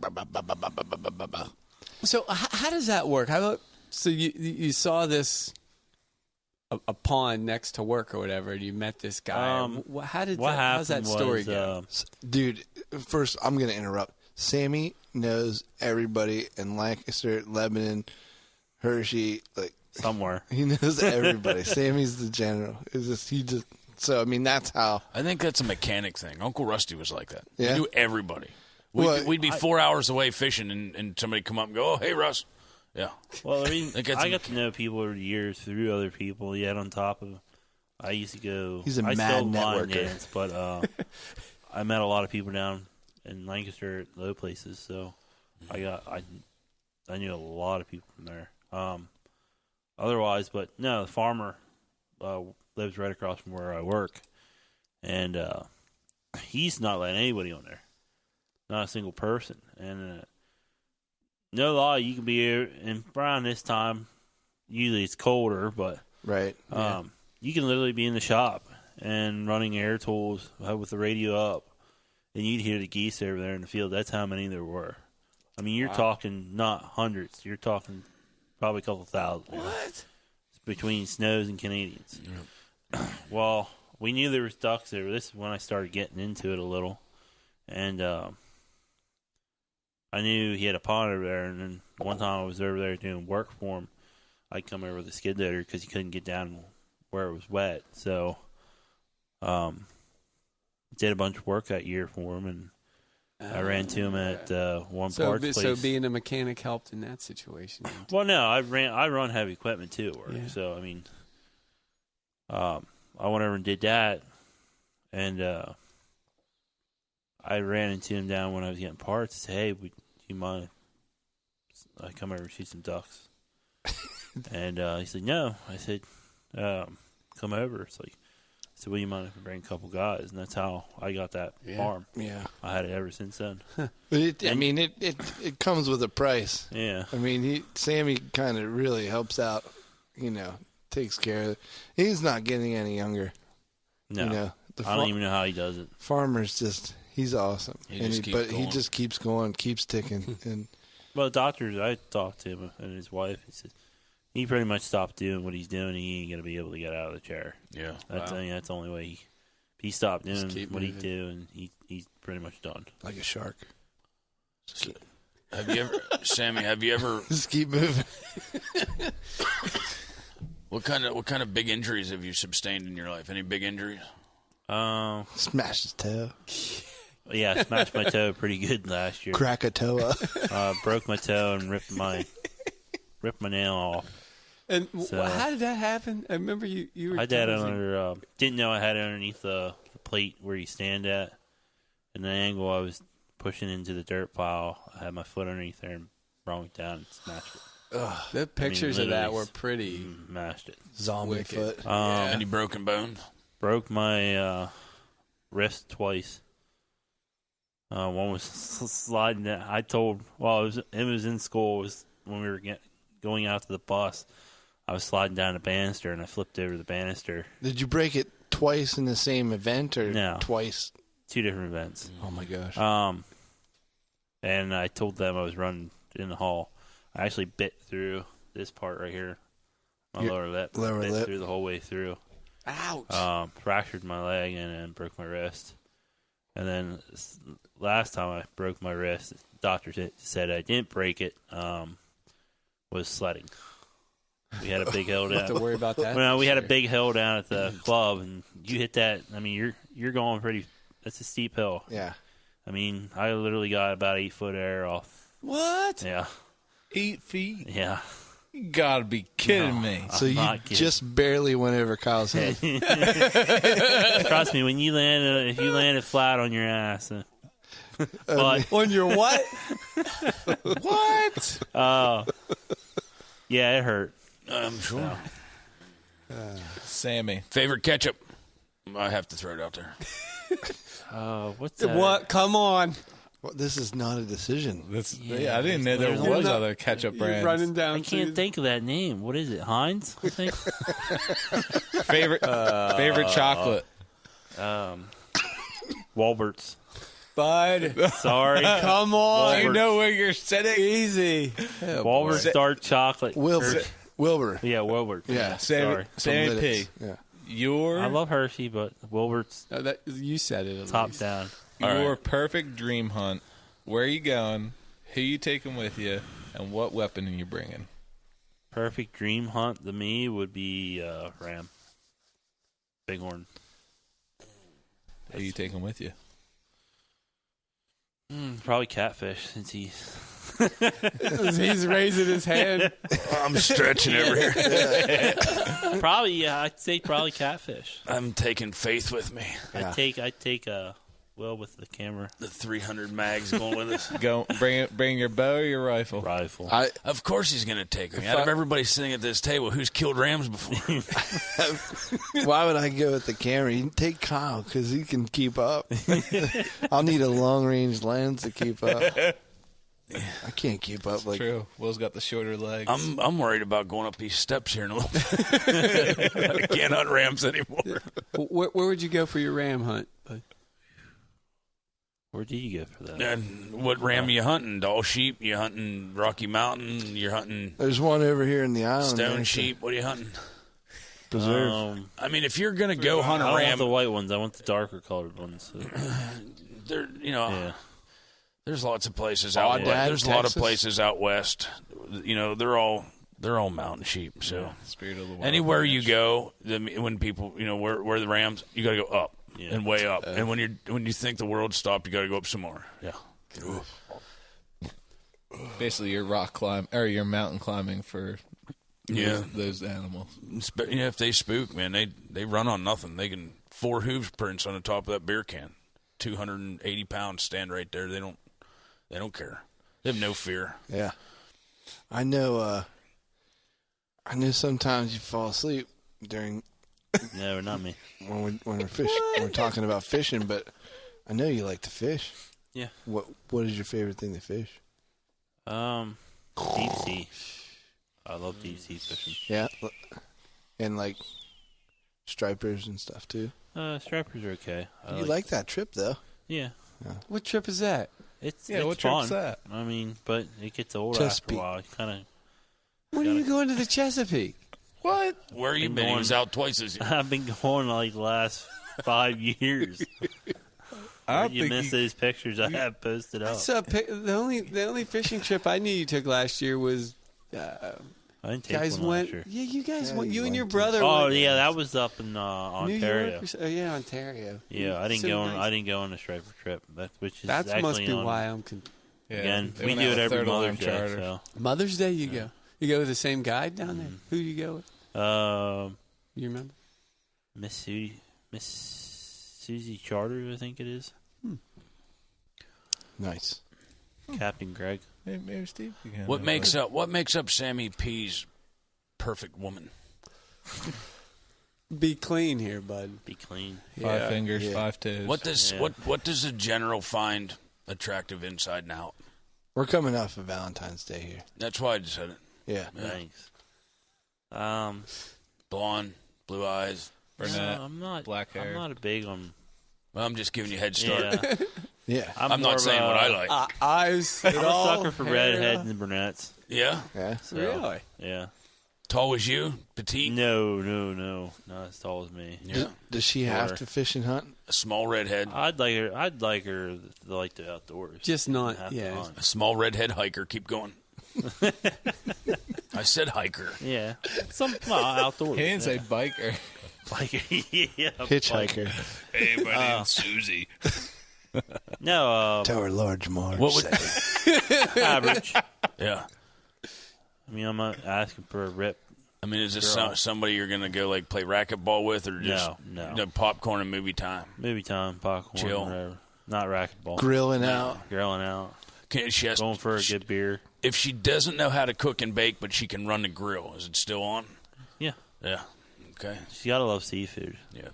So how does that work? How about so you saw this a pond next to work or whatever, and you met this guy. How's that story go? Dude, first I'm gonna interrupt. Sammy knows everybody in Lancaster, Lebanon, Hershey. Like somewhere. he knows everybody. Sammy's the general. So I mean that's how. I think that's a mechanic thing. Uncle Rusty was like that. Yeah? He knew everybody. Well, We'd be 4 hours away fishing, and somebody come up and go, "Oh, hey, Russ." Yeah. Well, I mean, think that's I got to know people over the years through other people. Yet on top of, I used to go. He's a I mad still line networker. dance, but I met a lot of people down in Lancaster at low places. So I knew a lot of people from there. Otherwise, but no, the farmer lives right across from where I work, and he's not letting anybody on there, not a single person, and. No lie, you can be here, and around this time, usually it's colder, but Right. you can literally be in the shop and running air tools with the radio up, and you'd hear the geese over there in the field. That's how many there were. I mean, you're talking not hundreds. You're talking probably a couple thousand. What? Between Snows and Canadians. Well, we knew there was ducks there. This is when I started getting into it a little, and I knew he had a pond over there, and then one time I was over there doing work for him. I'd come over with a skid loader because he couldn't get down where it was wet. So did a bunch of work that year for him, and I ran to him at one parts place. So being a mechanic helped in that situation. Well, no, I run heavy equipment too at work. Yeah. So I mean, I went over and did that, and I ran into him down when I was getting parts. I said, "Hey, would you mind? I come over and shoot some ducks." And he said, "No." I said, "Come over." It's like, I said, "Well, you mind if I bring a couple guys?" And that's how I got that farm. Yeah. I had it ever since then. But it comes with a price. Yeah. I mean, Sammy kind of really helps out. Takes care of it. He's not getting any younger. No, I don't even know how he does it. Farmer's he's awesome. He just keeps But he going. just keeps going, keeps ticking. And Well, doctors, I talked to him and his wife. He said he pretty much stopped doing what he's doing. He ain't gonna be able to get out of the chair. Yeah. That's the only way he stopped doing keep what he moving. do, and he's pretty much done. like a shark. Have you ever, Sammy? Have you ever? Just keep moving. What kind of big injuries have you sustained in your life? Any big injuries? Smash his toe. Yeah, I smashed my toe pretty good last year. Crack a toe up. Broke my toe and ripped my nail off. And So- how did that happen? I remember you were. I had it telling us- under. Didn't know I had it underneath the plate where you stand at, in the angle I was pushing into the dirt pile, I had my foot underneath there and brought it down and smashed it. The pictures of that literally were pretty. Mashed it. Zombie Wicked. foot. Any broken bones? Broke my wrist twice. One was sliding down. It was in school. It was when we were going out to the bus. I was sliding down the banister, and I flipped over the banister. Did you break it twice in the same event, or No. twice? 2 different events. Oh my gosh! And I told them I was running in the hall. I actually bit through this part right here, my Your lower lip. lower bit lip. through the whole way through. Ouch. Fractured my leg and broke my wrist. And then last time I broke my wrist, the doctor said I didn't break it. Was sledding. We had a big hill Don't have to down. worry about that. Well, we had a big hill down at the club, and you hit that. I mean, you're going pretty. That's a steep hill. Yeah. I mean, I literally got about 8 foot of air off. What? Yeah, 8 feet? yeah. You gotta be kidding me. So you not kidding. just barely went over Kyle's head. Trust me, when you if you landed flat on your ass, but On your what? What? yeah, it hurt. I'm sure. Sammy. Favorite ketchup? I have to throw it out there. What's that? What? Come on. Well, this is not a decision. I didn't know there there's was not- other ketchup You're brands. running down. I can't to- think of that name. What is it? Heinz, I think. Favorite chocolate. Walbert's. Bud. Sorry. Come on. You know where you're sitting. Easy. Walbert's dark chocolate. Wilbur. Wilbur. Yeah, Wilbert. Yeah. Sorry. Sammy P. Lidditz. Yeah. Your I love Hershey, but Wilbert's You said it. At top least. down. your perfect dream hunt. Where are you going? Who you taking with you? And what weapon are you bringing? Perfect dream hunt to me would be ram. Bighorn. Who you taking with you? Probably catfish since he's He's raising his hand. I'm stretching over here. probably I'd say probably catfish. I'm taking Faith with me. Yeah. I'd take Will with the camera The 300 mags going with us. Go bring your bow or your rifle. rifle. Of course he's going to take me. Out of everybody sitting at this table, who's killed rams before? Why would I go with the camera? You can take Kyle because he can keep up. I'll need a long range lens to keep up. I can't keep up. Like True. Will's got the shorter legs. I'm worried about going up these steps here in a little bit. I can't hunt rams anymore. Where would you go for your ram hunt? Bud? Where did you go for that? And what ram you hunting? Doll sheep? You hunting Rocky Mountain? You're hunting there's one over here in the island. stone there, sheep? What are you hunting? Preserve. I mean, if you're going to go hunt I a don't want ram, the white ones. I want the darker colored ones. So. there, Yeah. there's lots of places out west. Audad, There's a lot of Texas. places out west. They're all mountain sheep. So Spirit of the wild. anywhere you go, when people, where the rams, you got to go up and way up. And when you think the world stopped, you got to go up some more. Yeah. Basically, you're rock climb or you're mountain climbing for those animals. If they spook, man, they run on nothing. They can 4 hooves prints on the top of that beer can. 280 pounds stand right there. They don't care. They have no fear. Yeah. I know sometimes you fall asleep during No, not me. when we're fishing. We're talking about fishing, but I know you like to fish. Yeah. What is your favorite thing to fish? Deep sea. I love deep sea fishing. Yeah. And like stripers and stuff too. Stripers are okay. You like that trip though? Yeah. What trip is that? It's what fun. trip's that? I mean, but it gets old after Chesapeake. a while. You kind of. When are you going to the Chesapeake? What? Where you been? He was out twice this year. I've been going like the last 5 years. I don't You think missed those pictures I have posted up. The only fishing trip I knew you took last year was I didn't take guys one went. last year. Yeah, you guys Yeah, went. you You and your went. brother. Oh went. yeah, that was up in New Ontario. York. Ontario. Yeah, I didn't So go. nice. I didn't go on the striper trip. Which is That actually must be on, why I'm. Yeah, Again, they we went do out it with every third alarm Mother's Day. charter. So. Mother's Day, you go. You go with the same guide down there. Who you go with? You remember? Miss Susie Charters, I think it is. Nice. Captain Greg. Maybe Steve. What makes up Sammy P's perfect woman? Be clean here, bud. Be clean. Five fingers, 5 toes. What does a general find attractive inside and out? We're coming off of Valentine's Day here. That's why I just said it. Yeah. Thanks. Blonde, blue eyes. brunette? No, I'm not. Black hair. I'm not a big on. Well, I'm just giving you a head start. Yeah. Yeah. I'm more not of saying a- what I like. Eyes. I'm a sucker for redheads and brunettes. Yeah? Yeah. So, Really? Yeah. Tall as you? Petite? No, not as tall as me. Yeah. Does she have Or- to fish and hunt? A small redhead. I'd like her to like the outdoors. Just not. Have to Yeah. hunt. A small redhead hiker. Keep going. I said hiker. Yeah. Outdoors. He didn't say yeah. biker. Biker. Yeah. Hitchhiker. Hey, my name's Susie. No, Tell her Large Marge. What would... average. Yeah. I mean, I'm not asking for a rip. I mean, is this Girl. somebody you're going to go, like, play racquetball with or just No. popcorn and movie time? Movie time, popcorn, Chill. whatever. Not racquetball. Grilling out. Grilling out. She has, Going for a good beer. if she doesn't know how to cook and bake, but she can run the grill, is it still on? Yeah. Yeah. Okay. She gotta love seafood. Yeah.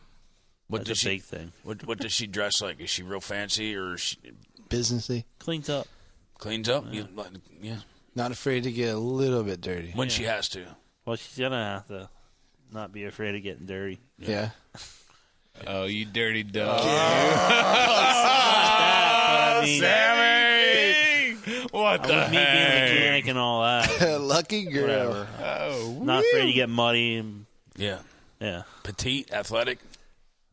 What That's does a she? big thing. What does she dress like? Is she real fancy or she Businessy. Cleans up. cleans up? Yeah. Not afraid to get a little bit dirty. When she has to. Well, she's gonna have to not be afraid of getting dirty. Yeah. Oh, you dirty dog. I mean, Sammy! What with me being a mechanic and all that, Lucky girl. whatever. Oh, Not afraid to get muddy. And, Yeah. yeah. Petite, athletic,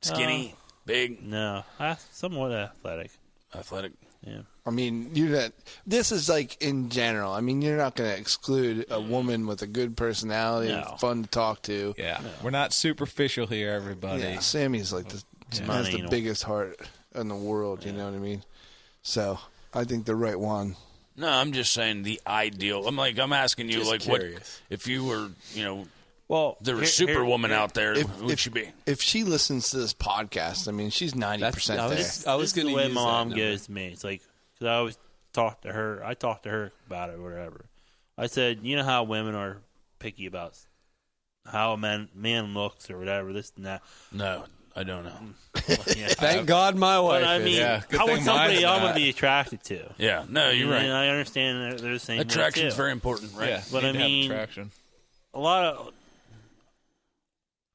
skinny, big, No. Somewhat athletic. athletic. Yeah. I mean, you're not. This is like in general. I mean, you're not going to exclude a woman with a good personality No. and fun to talk to. yeah. We're not superficial here, everybody. Yeah, Sammy's like has Money, the you know. biggest heart in the world. You know what I mean? So I think the right one. No, I'm just saying the ideal. I'm asking you, Just like, curious. what if you were, Well, there was superwoman out there, who would she be? If she listens to this podcast, I mean, she's 90% there. I was This going is to the way use my that mom number. goes to me. It's like, because I always talk to her. I talk to her about it or whatever. I said, you know how women are picky about how a man looks or whatever, this and that. No, I don't know. Yeah. Thank God my wife But I mean, is. Yeah, good I want thing somebody mine's I'm going not. to be attracted to. Yeah, no, you're And right. I understand that they're the same. Attraction's too. very important, right? Yeah, But need I to have mean- attraction. A lot of.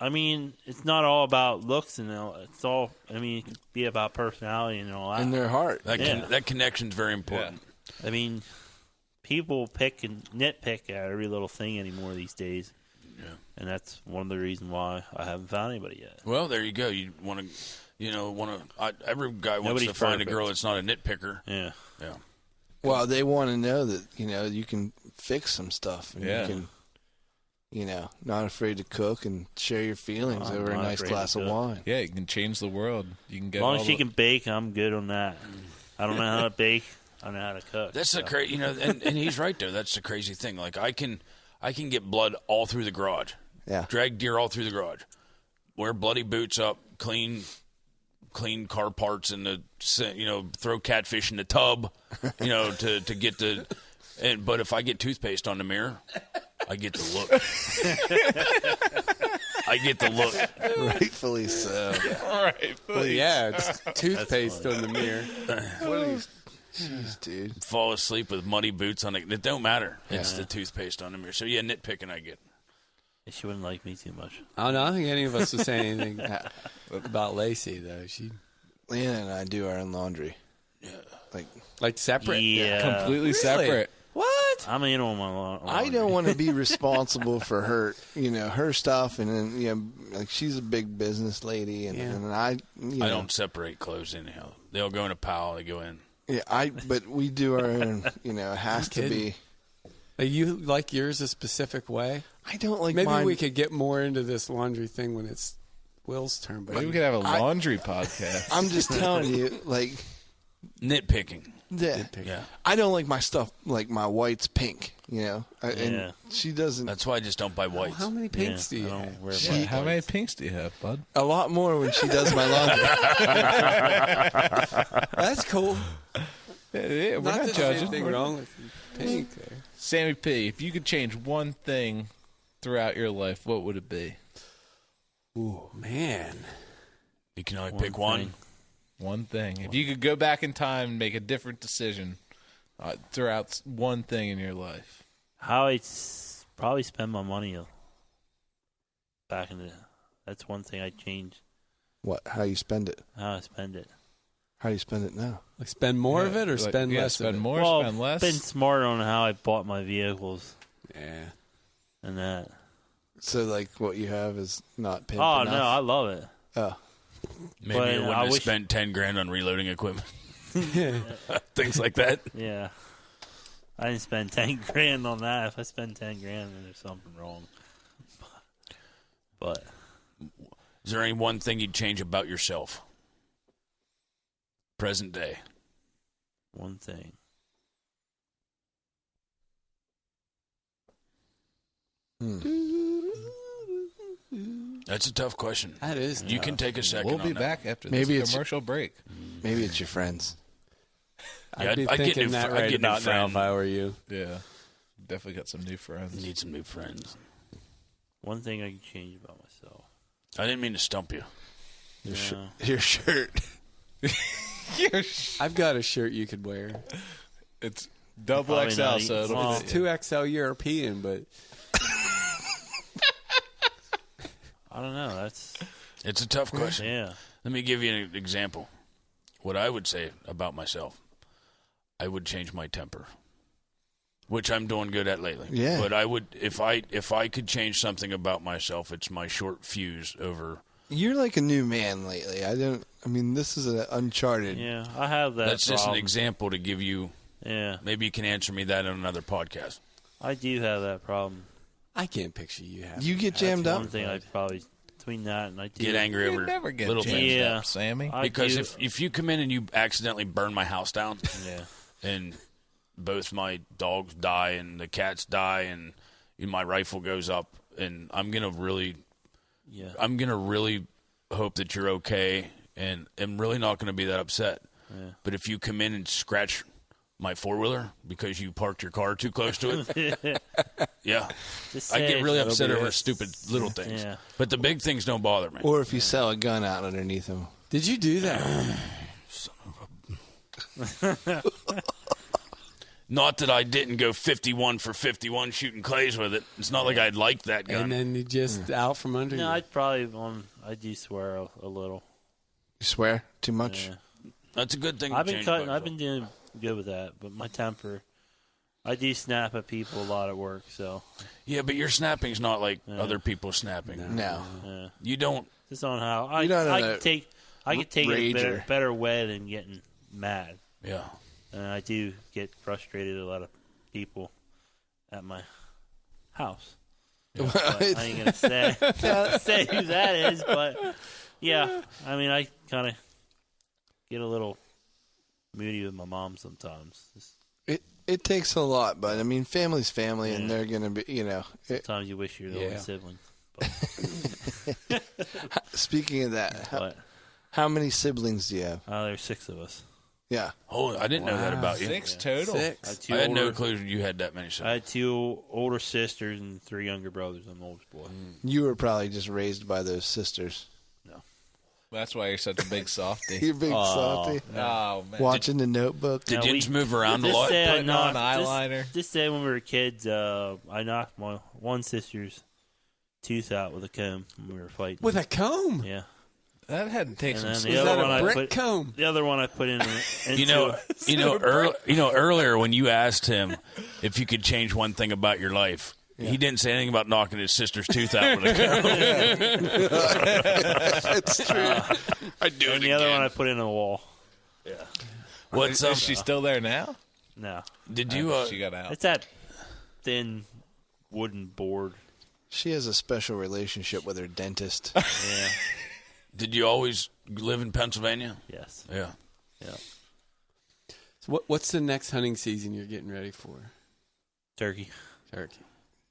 I mean, it's not all about looks and all. It's all. I mean, it can be about personality and all that. in their heart. That connection's very important. I mean, people pick and nitpick at every little thing anymore these days. Yeah. And that's one of the reasons why I haven't found anybody yet. Well, there you go. You want to, every guy wants Nobody's to find a perfect. girl that's not a nitpicker. Yeah. Yeah. Well, they want to know that, you can fix some stuff. And Yeah. you can, not afraid to cook and share your feelings I'm over a not nice afraid glass to of cook. wine. Yeah, you can change the world. You can get As long all as she the- can bake, I'm good on that. I don't know how to bake. I know how to cook. That's the crazy, and he's right there. That's the crazy thing. Like I can get blood all through the garage. Yeah. Drag deer all through the garage. Wear bloody boots up, clean car parts in the, throw catfish in the tub, to get the. But if I get toothpaste on the mirror, I get the look. I get the look. Rightfully so. All right, Well, yeah, it's toothpaste on the mirror. What are these? Jeez, dude. Fall asleep with muddy boots on it. It don't matter. It's Yeah. the toothpaste on the mirror. So yeah, nitpicking I get. She wouldn't like me too much. I don't think any of us was saying anything about Lacey, though. She Lena and I do our own laundry. Yeah. Like separate. Yeah. completely Really? separate. What? I'm in on my laundry. I don't want to be responsible for her, her stuff, and then like she's a big business lady, and, Yeah. and I don't separate clothes anyhow. They'll go in a pile. They go in. Yeah, but we do our own. It has to be. You like yours a specific way? I don't like Maybe mine. we could get more into this laundry thing when it's Will's turn. But Maybe we could have a laundry podcast. I'm just telling you, like, Nitpicking. yeah. Yeah. I don't like my stuff like my white's pink. Yeah. And she doesn't. That's why I just don't buy whites. how many pinks do you I have? don't wear Yeah, black how many whites. pinks do you have, bud? A lot more when she does my laundry. That's cool. Yeah, we're not that there's judging. anything wrong with pink there. Sammy P, if you could change one thing throughout your life, what would it be? Ooh, man. You can only pick one. thing. One thing. If you could go back in time and make a different decision throughout one thing in your life. How I probably spend my money back in the. That's one thing I'd change. What? How you spend it? How I spend it. How do you spend it now? Like spend more of it or Like, spend less spend of it? more, Well, spend less. been smart on how I bought my vehicles Yeah. and that. So, like, what you have is not pimp Oh enough? no, I love it. Oh. Maybe But you wouldn't I have wish- spent $10,000 on reloading equipment. Things like that. Yeah. I didn't spend $10,000 on that. If I spend $10,000, then there's something wrong. But Is there any one thing you'd change about yourself? Present day. one thing. That's a tough question. That is. You can take a second. We'll be on that. back after Maybe this it's- commercial break. Maybe it's your friends. Yeah, I'd be I'd get thinking new that fr- I'd right get new about now friend. if I were you. Yeah. Definitely got some new friends. Need some new friends. One thing I can change about myself. I didn't mean to stump you. Yeah. Your shirt. I've got a shirt you could wear. It's double Probably XL, not so eating it'll small. be It's 2XL European, but I don't know. That's It's a tough question. yeah. Let me give you an example. What I would say about myself, I would change my temper, which I'm doing good at lately. Yeah. But I would, if I could change something about myself, it's my short fuse over. You're like a new man lately. This is an uncharted. Yeah, I have that. That's just an problem. example to give you. Yeah, Maybe you can answer me that on another podcast. I do have that problem. I can't picture you having. You get jammed That's up. one thing I probably between that and I do Get angry You over never get little jammed things. Yeah. up, Sammy. I Because do, if you come in and you accidentally burn my house down, yeah, and both my dogs die and the cats die and my rifle goes up, and I'm gonna really hope that you're okay, and I'm really not gonna be that upset. Yeah. But if you come in and scratch my four-wheeler because you parked your car too close to it, yeah, just I say get really it. upset be over it. stupid little things. Yeah. But the big things don't bother me. Or if you sell a gun out underneath them. Did you do that? Not that I didn't go 51 for 51 shooting clays with it. It's not like I'd like that gun. And then you just out from under No, you. I'd probably I do swear a little. You swear? Too much? Yeah. That's a good thing. to I've been change cutting. about I've been doing good with that, but my temper. I do snap at people a lot at work, so Yeah, but your snapping's not like other people snapping. No. yeah. You don't. Just on how I You're not I a could take it a rager. better way than getting mad, Yeah. and I do get frustrated at a lot of people at my house. But I ain't gonna say who that is, but yeah, I mean I kind of get a little moody with my mom sometimes. Just It takes a lot, but family's family, and they're gonna be. sometimes you wish you're the only sibling. Speaking of that, But how many siblings do you have? there's 6 of us. Yeah. Oh, I didn't know that about you. 6 total. I had Six. two I had no older- clue you had that many. I Siblings. had 2 older sisters and 3 younger brothers. I'm the oldest boy. You were probably just raised by those sisters. That's why you're such a big softy. You big softy. Oh, man. Watching the Notebook. Did Now, you we- just move around a Just lot? say I Putting on knocked- eyeliner. Just say when we were kids, I knocked my one sister's tooth out with a comb when we were fighting. With a comb? Yeah. That had to take And some then Is the other that one a I brick put. comb? The other one I put in. Earlier when you asked him if you could change one thing about your life, he didn't say anything about knocking his sister's tooth out with a comb. It's true. I'd do it And the other one I put in a wall. What's Is she still there now? No, Did you? She got out. it's that thin wooden board. She has a special relationship with her dentist. Yeah. Did you always live in Pennsylvania? Yes. Yeah. Yeah. So what's the next hunting season you're getting ready for? Turkey. Turkey.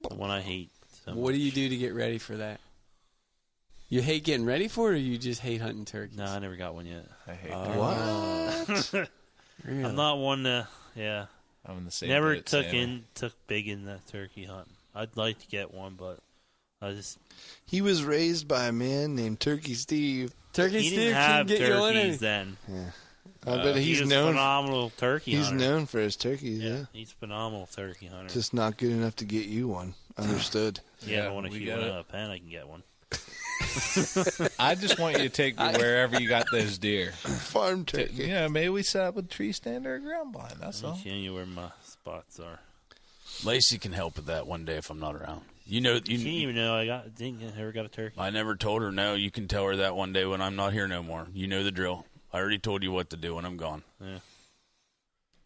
The one I hate. So What do you do to get ready for that? You hate getting ready for it, or you just hate hunting turkeys? No, I never got one yet. I hate What? Really? I'm not one to. Yeah. I'm in the same. Never boat, took Sammy. big in that turkey hunt. I'd like to get one, but I just He was raised by a man named Turkey Steve. Turkey he Steve didn't can have get you on turkeys it. then. Yeah. But He he's was known. phenomenal turkey He's hunter. known for his turkeys. Yeah, Yeah. he's a phenomenal turkey hunter. Just not good enough to get you one. Understood. I don't want to we shoot got one it. out of a pen. I can get one. I just want you to take me wherever you got those deer. Farm turkey. Maybe we set up a tree stand or a ground blind. That's I'm all. showing you where my spots are. Lacey can help with that one day if I'm not around. She didn't even know I ever got a turkey. I never told her no. You can tell her that one day when I'm not here no more. You know the drill. I already told you what to do when I'm gone. Yeah.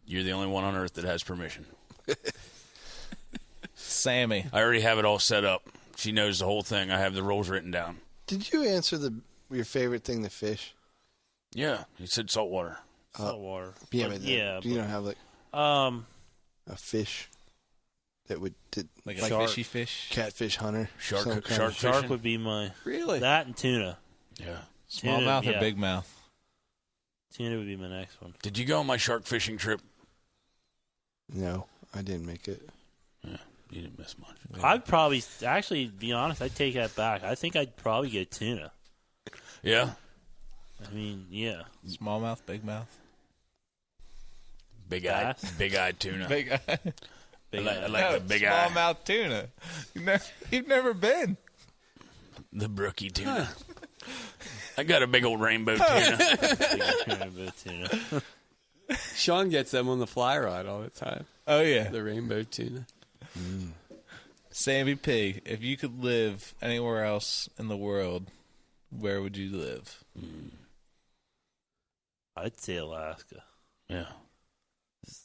You're the only one on earth that has permission. Sammy. I already have it all set up. She knows the whole thing. I have the rules written down. Did you answer your favorite thing to fish? Yeah, he said saltwater. Saltwater. Yeah, But but yeah. you don't have like a fish that would Like a Shark. fishy fish. catfish hunter. Shark- some kind shark of- fish. shark would be my Really? that and tuna. Yeah. Smallmouth yeah. or big mouth? Tuna would be my next one. Did you go on my shark fishing trip? No, I didn't make it. Yeah, you didn't miss much. I'd probably actually be honest. I'd take that back. I think I'd probably get tuna. Yeah, I mean, yeah. Smallmouth, big mouth. big-eyed Bass? tuna. Big eye. Big I eye. like the big eye. Smallmouth tuna. You've never been. The brookie tuna. I got a big old rainbow tuna. Big tuna. Sean gets them on the fly rod all the time. Oh, yeah. The rainbow tuna. Sammy P, if you could live anywhere else in the world, where would you live? I'd say Alaska. Yeah,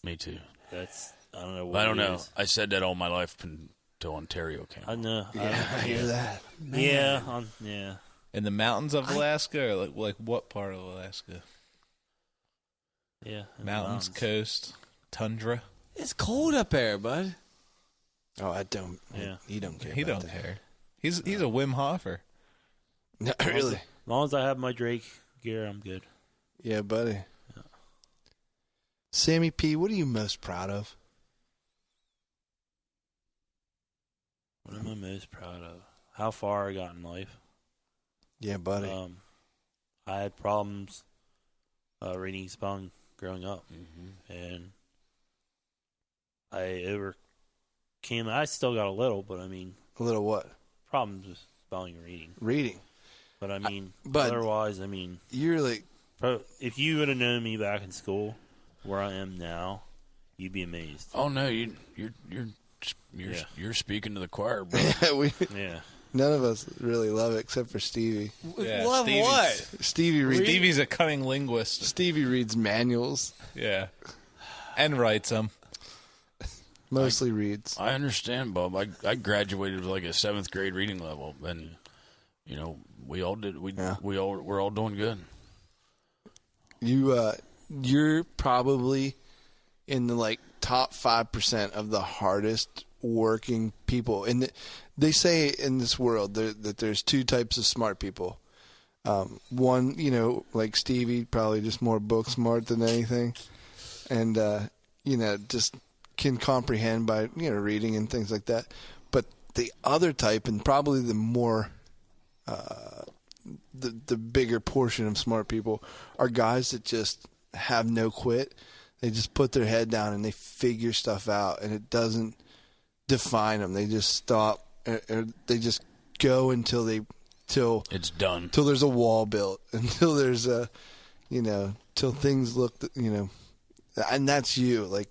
me too. That's I don't know. What I don't it know. is. I said that all my life until Ontario came. I know. Yeah, I hear that. Yeah. Yeah. In the mountains of Alaska, or like what part of Alaska? Yeah. in the Mountains, coast, tundra. It's cold up there, bud. Oh, I don't. Yeah. He don't care. He about don't that. care. He's a Wim Hofer. No, really. As long as I have my Drake gear, I'm good. Yeah, buddy. Sammy P, what are you most proud of? What am I most proud of? How far I got in life. Yeah, buddy. I had problems reading spelling growing up, and I overcame. I still got a little, but I mean, A little what? problems with spelling and reading. Reading. But I mean, but- otherwise, I mean, You're like, if you would have known me back in school, where I am now, you'd be amazed. Oh no, you're speaking to the choir, bro. Yeah. none of us really love it except for Stevie. Yeah, Love Stevie's- what? Stevie reads. Stevie's a cunning linguist. Stevie reads manuals. Yeah. And writes them. Mostly reads. I understand, Bob. I graduated with like a 7th grade reading level, and you know we all did. We're all doing good. You're probably in the like top 5% of the hardest working people. And they say in this world that there's two types of smart people. One, like Stevie, probably just more book smart than anything, and just can comprehend by reading and things like that. But the other type, and probably the more the bigger portion of smart people, are guys that just have no quit. They just put their head down and they figure stuff out, and it doesn't define them. They just stop, or they just go until It's done. till there's a wall built, until there's till things look, and that's you. Like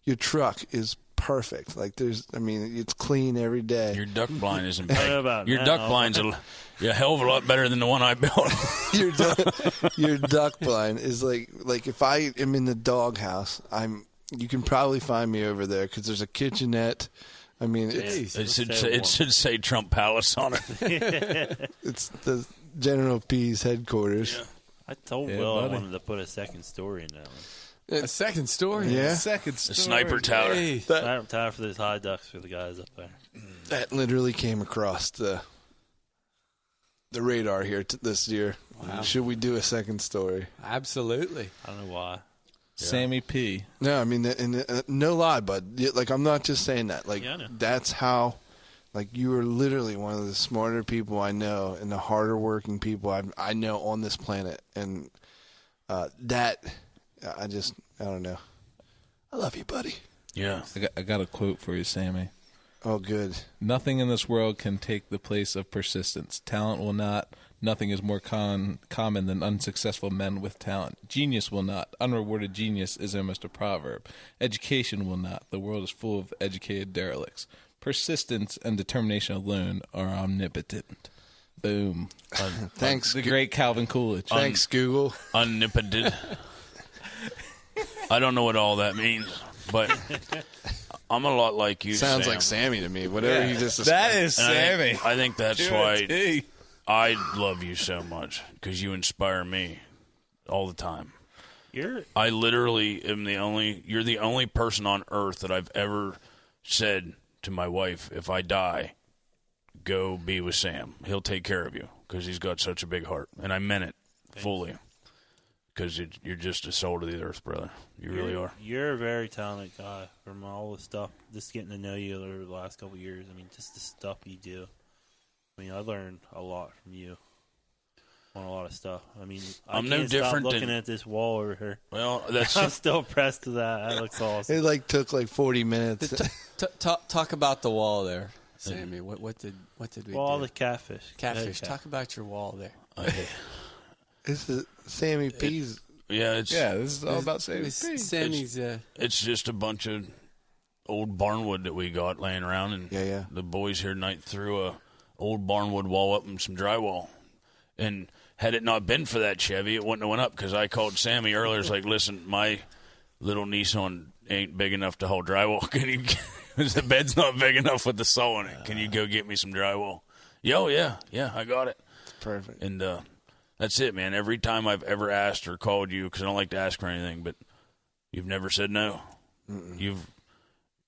your truck is perfect. Like it's clean every day. Your duck blind isn't I don't bad. know about Your now. duck blind's a hell of a lot better than the one I built. Your duck blind is like if I am in the doghouse, you can probably find me over there because there's a kitchenette. I mean, It should say Trump Palace on it. it's the General P's headquarters. Yeah. I told Yeah, Will buddy. I wanted to put a second story in that one. A second story. Yeah, Second The story. sniper tower. Hey. I'm tired for those high ducks for the guys up there. that literally came across the radar here this year. Wow. Should we do a second story? Absolutely. I don't know why. Sammy P. No, I mean, no lie, bud. Like, I'm not just saying that. Like, Yeah, I know. that's how. Like, you are literally one of the smarter people I know and the harder working people I know on this planet. And I don't know. I love you, buddy. Yeah. I got a quote for you, Sammy. Oh, good. Nothing in this world can take the place of persistence. Talent will not. Nothing is more common than unsuccessful men with talent. Genius will not. Unrewarded genius is almost a proverb. Education will not. The world is full of educated derelicts. Persistence and determination alone are omnipotent. Boom. Thanks. The great Calvin Coolidge. Thanks, Google. Omnipotent. I don't know what all that means, but I'm a lot like you. Sounds Sam. like Sammy to me. Whatever you just That is And Sammy. I think that's To a why T. I love you so much, because you inspire me all the time. I literally am you're the only person on earth that I've ever said to my wife, if I die, go be with Sam. He'll take care of you, because he's got such a big heart. And I meant it fully, because you're just a soul to the earth, brother. You really are. You're a very talented guy. From all the stuff, just getting to know you over the last couple of years. I mean, just the stuff you do. I mean, I learned a lot from you on a lot of stuff. I mean, I'm can't no different stop looking than- at this wall over here. Well, that's I'm still pressed to that. That looks awesome. It took 40 minutes. Talk about the wall there, Sammy. What did we Well, all do? the catfish. Catfish. Talk about your wall there. This is Sammy P's. yeah, This is all about Sammy P. Sammy's. it's just a bunch of old barnwood that we got laying around, and Yeah. the boys here tonight threw a old barnwood wall up and some drywall. And had it not been for that Chevy, it wouldn't have went up, because I called Sammy earlier. It's like, listen, my little Nissan ain't big enough to hold drywall. Can you? The bed's not big enough with the saw in it. Can you go get me some drywall? Yeah, I got it. Perfect. And that's it, man. Every time I've ever asked or called you, because I don't like to ask for anything, but you've never said no. You've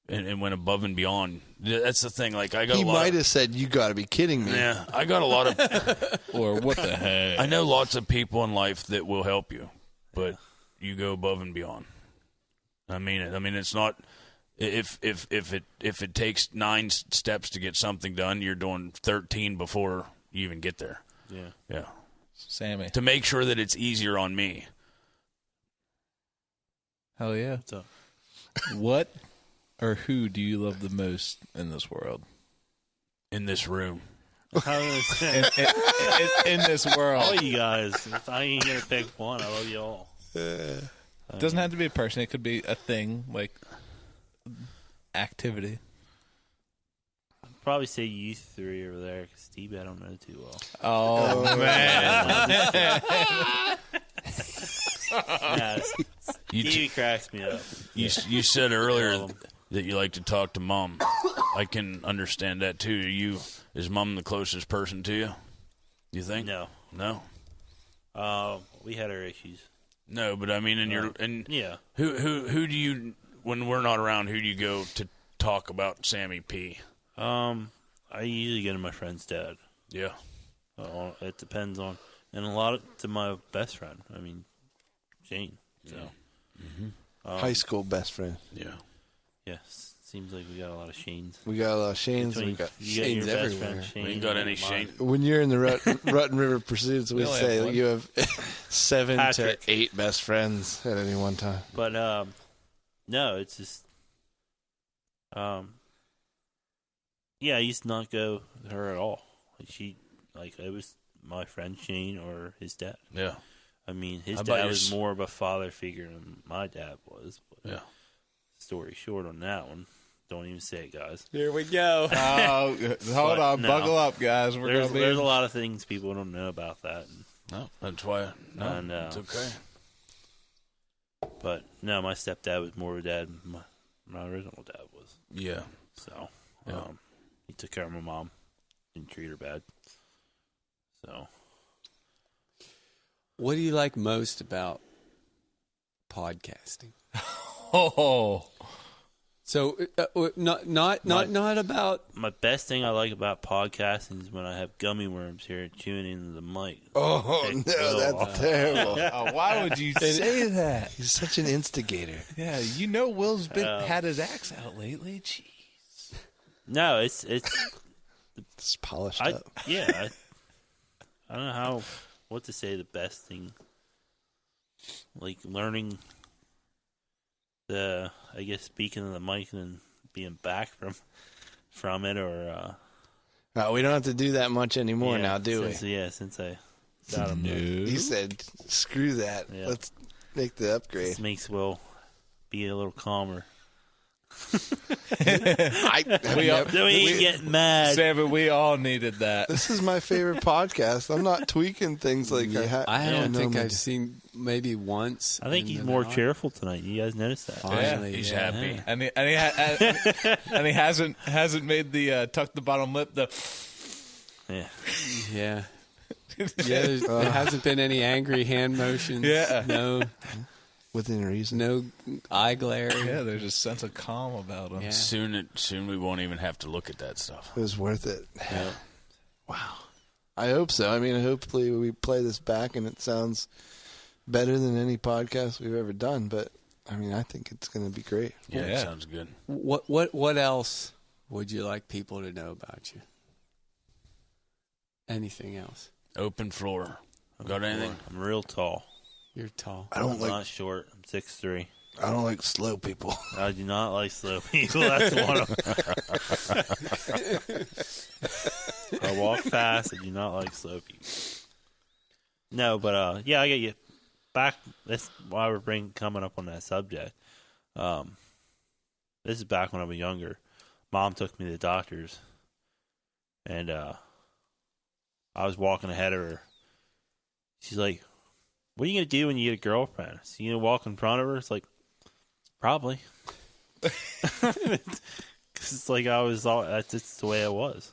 and went above and beyond. That's the thing. Like, I got He a lot might of, have said, "You got to be kidding me." yeah, I got a lot of. Or what the heck? I know lots of people in life that will help you, but you go above and beyond. I mean it. I mean, it's not if it takes 9 steps to get something done, you're doing 13 before you even get there. Yeah. Sammy. To make sure that it's easier on me. Hell yeah. What's up? What or who do you love the most in this world? In this room. In this All world. you guys. If I ain't gonna pick one, I love you all. It doesn't have to be a person. It could be a thing, like activity. I'd probably say you three over there, because Steve I don't know too well. Oh, man. Yeah, Stevie cracks me up. You said earlier Love 'em. that you like to talk to Mom. I can understand that too. Is Mom the closest person to you? You think? No. No. We had our issues. No, but I mean, Yeah. Who do you, when we're not around, who do you go to talk about Sammy P? I usually go to my friend's dad. Yeah. It depends on, and a lot to my best friend. I mean, Shane. So, High school best friend. Yeah. yes, seems like we got a lot of Shanes. We got a lot of Shanes. Between We got. you got Shanes your best everywhere. friend Shane. We ain't got any and mine. Shane. When you're in the Rutten River Pursuits, we only say have one. you have 7 Patrick. to 8 best friends at any one time. But no, it's just yeah, I used to not go to her at all. It was my friend Shane or his dad. Yeah. I mean, his How about dad your was more of a father figure than my dad was. But Yeah. story short on that one. Don't even say it, guys. Here we go. Oh, hold on. no. Buckle up, guys. There's a lot of things people don't know about that. No, that's why. No, And, it's okay. But no, my stepdad was more of a dad than my original dad was. Yeah. So Yeah. he took care of my mom. Didn't treat her bad. So What do you like most about podcasting? Oh, So not about. My best thing I like about podcasting is when I have gummy worms here chewing into the mic. Oh, no, that's terrible. Why would you say that? He's such an instigator. Yeah, you know Will's had his axe out lately. Jeez. No, it's It's polished up. I don't know what to say. The best thing, like learning I guess speaking to the mic and being back from it, or We don't have to do that much anymore now, do we? Since I got him. He said, "Screw that. Yeah. Let's make the upgrade." This makes Will be a little calmer. We ain't getting mad. Sammy, we all needed that. This is my favorite podcast. I'm not tweaking things like I don't think normally I've seen maybe once. I think he's more cheerful tonight. You guys noticed that? Finally, He's yeah. happy. And he hasn't made the tuck the bottom lip the. Yeah. Yeah. Yeah, there hasn't been any angry hand motions. Yeah. No, within reason. no eye glare. Yeah, there's a sense of calm about him. Yeah. Soon we won't even have to look at that stuff. It was worth it. Yeah. Wow. I hope so. I mean, hopefully we play this back and it sounds better than any podcast we've ever done. But I mean, I think it's going to be great. Yeah, Yeah. sounds good. What else would you like people to know about you? Anything else? Open floor. Got anything? I'm real tall. You're tall. I I'm not short. I'm 6'3". I don't like slow people. I do not like slow people. That's one of them. I walk fast. I do not like slow people. No, but yeah, I get you back. That's why we're coming up on that subject. This is back when I was younger. Mom took me to the doctor's, and I was walking ahead of her. She's like, "What are you gonna do when you get a girlfriend? So you gonna walk in front of her?" It's like, probably. Because it's like that's just the way I was.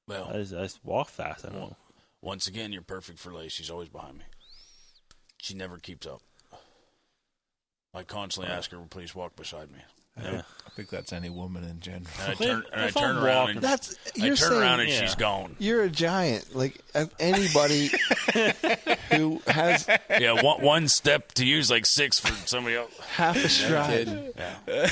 Well, I just walk fast. I don't know. once again, you're perfect for Lace. She's always behind me. She never keeps up. I constantly ask her, "Please walk beside me." Yeah. I think that's any woman in general. And I turn If I'm around walking- and That's I you're turn saying around and yeah. she's gone. you're a giant. Like anybody who has Yeah, one step to use like 6 for somebody else. half a stride. Kidding. Yeah.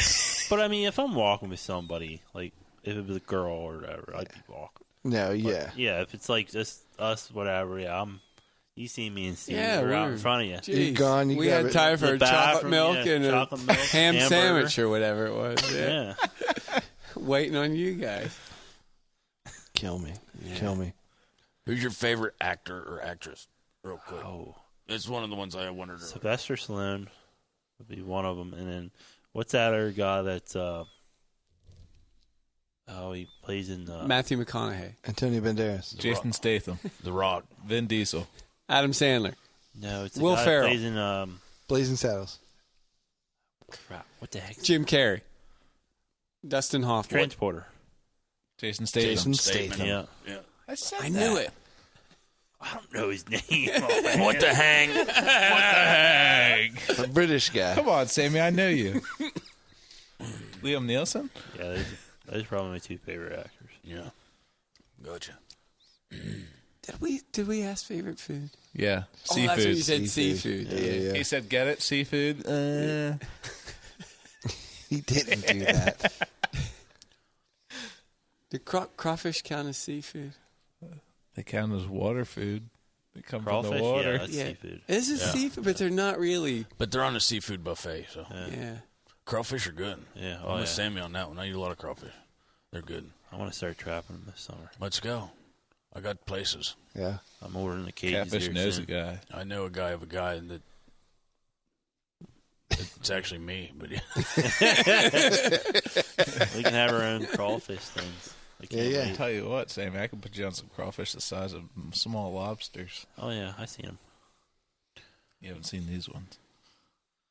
But I mean, if I'm walking with somebody, like if it was a girl or whatever, I'd be walking. No, But, yeah. yeah. If it's like just us, whatever. Yeah, You see me and Steve. Yeah, we're out we're- in front of you. Jeez. gone, you we grab had it. time for The a chocolate bathroom, milk yeah, and chocolate milk, a ham hamburger. sandwich or whatever it was. Yeah. Yeah. Waiting on you guys. Kill me. Yeah. Kill me. Who's your favorite actor or actress? Real quick. Oh, It's one of the ones I wondered. earlier. Sylvester Stallone would be one of them, and then what's that other guy that's he plays in Matthew McConaughey. Antonio Banderas. Jason Statham, The Rock. Vin Diesel. Adam Sandler. no, it's the Will guy Ferrell. that plays in Blazing Saddles. crap. What the heck? Jim Carrey. Dustin Hoffman. Transporter. Jason Statham. Jason Statham. Yeah. Yeah. I said I knew it. I don't know his name. What the hang? What the hang? A British guy. Come on, Sammy, I know you. Liam Nielsen? Yeah, those are probably my two favorite actors. Yeah. Gotcha. Did we ask favorite food? Yeah. Oh, that's what you Seafood. said. Seafood. Yeah. He said, get it? Seafood? He didn't do that. Do crawfish count as seafood? They count as water food. They come from Crawfish, the water. yeah, that's seafood. This is seafood, but they're not really. But they're on a seafood buffet, so Yeah. crawfish are good. Yeah, I'm with Sammy on that one. I eat a lot of crawfish. They're good. I want to start trapping them this summer. Let's go. I got places. Yeah. I'm ordering the cages Catfish here knows soon. a guy. I know a guy of a guy that it's actually me, but yeah. We can have our own crawfish things. I can't Yeah. wait. Tell you what, Sammy, I can put you on some crawfish the size of small lobsters. Oh yeah, I see them. You haven't seen these ones.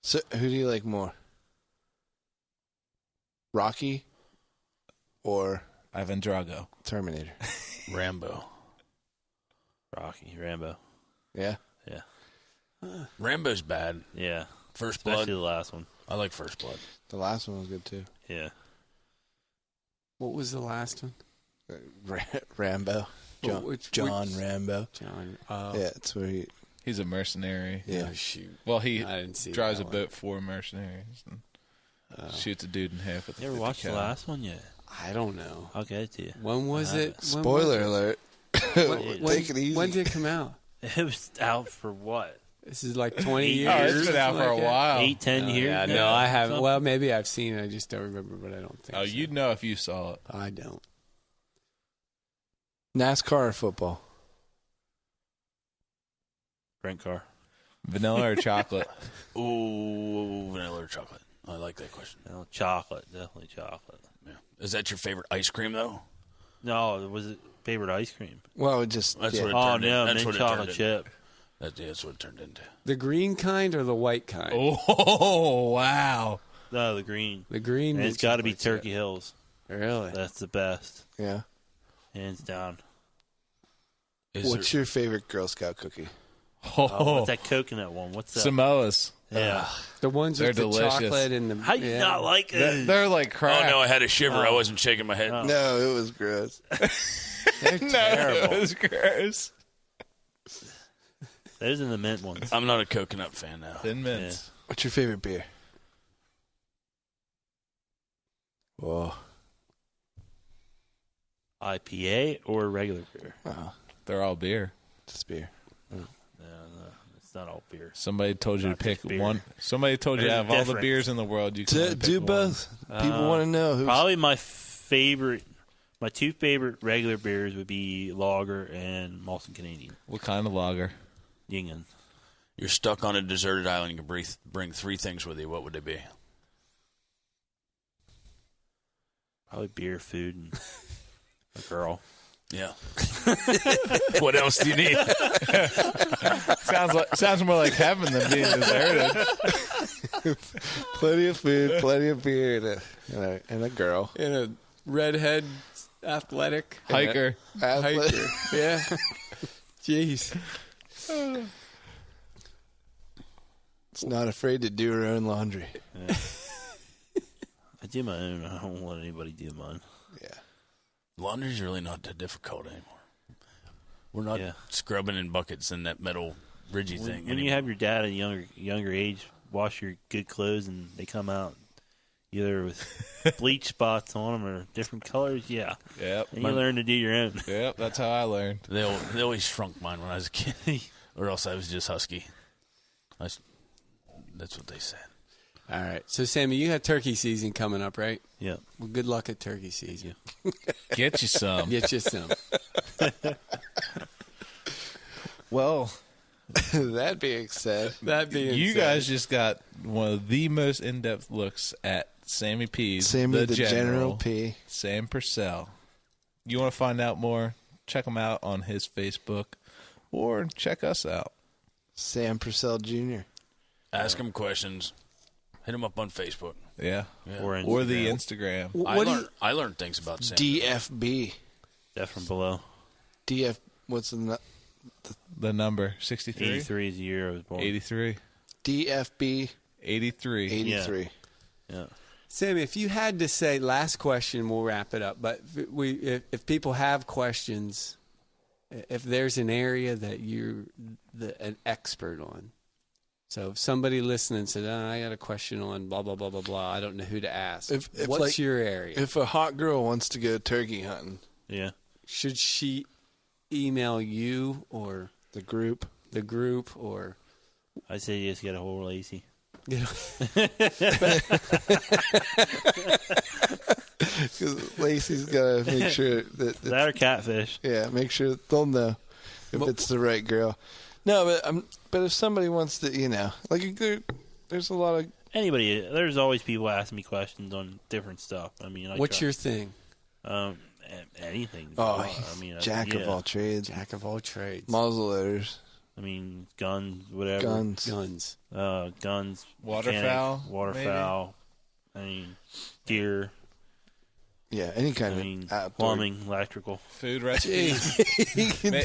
So, who do you like more? Rocky or Ivan Drago. Terminator? Rambo. Rocky, Rambo. Yeah. Yeah, Rambo's bad. yeah. First Especially Blood. the last one. I like First Blood. The last one was good too. Yeah. What was the last one? Rambo. John Which- Rambo. John. Yeah, it's where He's a mercenary. Yeah. Oh, shoot. Well, he I didn't see drives that a one. boat for mercenaries and shoots a dude in half with a You ever 50 watched the cal. last one yet? I don't know. I'll get it to you. When was it? When Spoiler alert. When, Take it easy. When did it come out? It was out for what? This is like 20 Oh, years. Oh, it's been out for a something like that? while. 8-10 years? Yeah, no, I haven't. Well, maybe I've seen it. I just don't remember, but I don't think Oh, so. you'd know if you saw it. I don't. NASCAR or football? Rent car. Vanilla or chocolate? Ooh, vanilla or chocolate? I like that question. No, chocolate. Definitely chocolate. Yeah. Is that your favorite ice cream, though? No, was it favorite ice cream? Well, it just That's yeah. what it Oh, turned in. no, That's mint what it chocolate turned chip. That's what it turned into. The green kind or the white kind? Oh, wow. No, the green. The green. And it's got to be chocolate chip. Turkey Hills. Really? That's the best. Yeah. Hands down. What's your favorite Girl Scout cookie? Oh, what's that coconut one? What's that? Samoas. Yeah. The ones They're with the delicious. chocolate and the. How you not like it? They're like Oh, crack. no, I had a shiver. I wasn't shaking my head. No, it was gross. They're No, terrible. it was gross. Those are the mint ones. I'm not a coconut fan now. Thin mints. What's your favorite beer? Whoa. IPA or regular beer? Oh, They're all beer. just beer. No, it's not all beer. Somebody told you to Not pick just beer. one. Somebody told you There's out a of all the difference. beers in the world, you can only pick Do one. both. People want to know who's Probably my two favorite regular beers would be Lager and Molson Canadian. What kind of lager? Yingen. You're stuck on a deserted island. You can bring three things with you. What would they be? Probably beer, food, and a girl. Yeah. What else do you need? Sounds more like heaven than being deserted. plenty of food, plenty of beer, and a girl. And a redhead athletic Hiker. hiker. Yeah. Jeez. It's not afraid to do her own laundry. Yeah. I do my own. I don't let anybody do mine. Yeah. Laundry's really not that difficult anymore. We're not Yeah. scrubbing in buckets in that metal ridgy thing. When you have your dad at a younger age wash your good clothes and they come out either with bleach spots on them or different colors, yeah. Yep. And you learn to do your own. Yep, that's how I learned. They always shrunk mine when I was a kid, or else I was just husky. That's what they said. All right. So, Sammy, you have turkey season coming up, right? Yeah. Well, good luck at turkey season. Get you some. Get you some. Well, That being said, That being you said, guys just got one of the most in-depth looks at Sammy P's, Sammy the General P. Sam Purcell. You want to find out more? Check him out on his Facebook or check us out. Sam Purcell Jr. Ask them questions. Hit them up on Facebook. Yeah. Yeah. Or the Instagram. I learned things about Sam. DFB. That from below. DF. What's the The number 63? 83 is the year I was born. 83. DFB 83. 83. Yeah. Sammy, if you had to say, last question, we'll wrap it up. But if people have questions, if there's an area that you're an expert on, so if somebody listening said, I got a question on blah, blah, blah, blah, blah, I don't know who to ask. If What's like, your area? If a hot girl wants to go turkey hunting, Yeah. Should she email you or the group, or I say you just get a whole lazy. you know? because Lacey's got to make sure That or catfish. make sure they'll know if it's the right girl. No, but if somebody wants to, like there's a lot of Anybody, there's always people asking me questions on different stuff. I mean, What's your thing? anything? jack of all trades, Jack of all trades. muzzle loaders, I mean, guns, whatever. guns. Guns. Waterfowl, mechanic, waterfowl. I mean, deer. Yeah, any I kind mean, of outdoor. plumbing, electrical, Food recipes.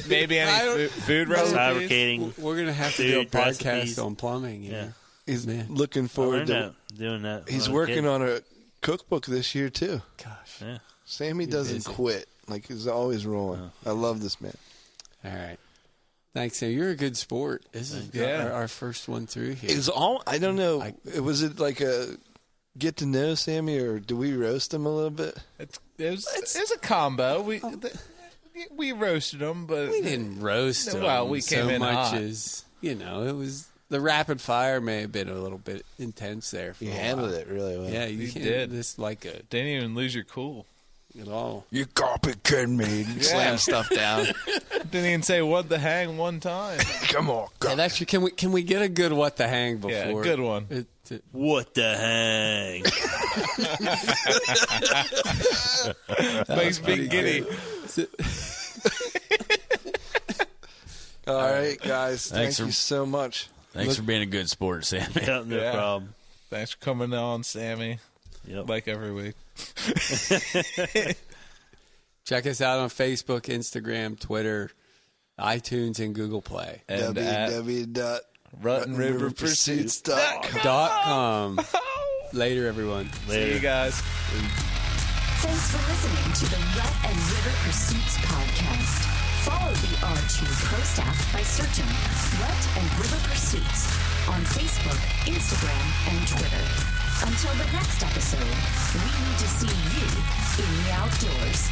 Maybe any food recipes. fabricating. We're gonna have to do a Food podcast recipes. on plumbing. Yeah. He's Man. looking I forward learned to. that doing that. He's when I was a working kid. on a cookbook this year too. Gosh. Yeah. Sammy You're doesn't busy. quit. Like he's always rolling. I love this man. All right. Thanks, Sam. You're a good sport. This is Yeah. our first one through here. It's all. I don't know. Was it like a get to know Sammy, or do we roast him a little bit? It was a combo. We roasted him, but We didn't roast him Well, we came so in much hot. as, it was the rapid fire may have been a little bit intense there. For You a handled while. it really well. Yeah, you You can't did. this like a Didn't even lose your cool. at all. You carpet kidding me? You Slam stuff down. Didn't even say what the hang one time. Come on. And actually, can we get a good what the hang before? Yeah, a good one. What the hang? Makes me giddy. All right, guys. Thanks Thank you for- so much. Thanks for being a good sport, Sammy. Yeah, no Yeah. problem. Thanks for coming on, Sammy. Yep. Like every week. Check us out on Facebook, Instagram, Twitter, iTunes, and Google Play. And at .com. Later, everyone. See you guys. Thanks for listening to the Rut and River Pursuits podcast. Follow the R2 Pro staff by searching Rut and River Pursuits on Facebook, Instagram, and Twitter. Until the next episode, we need to see you in the outdoors.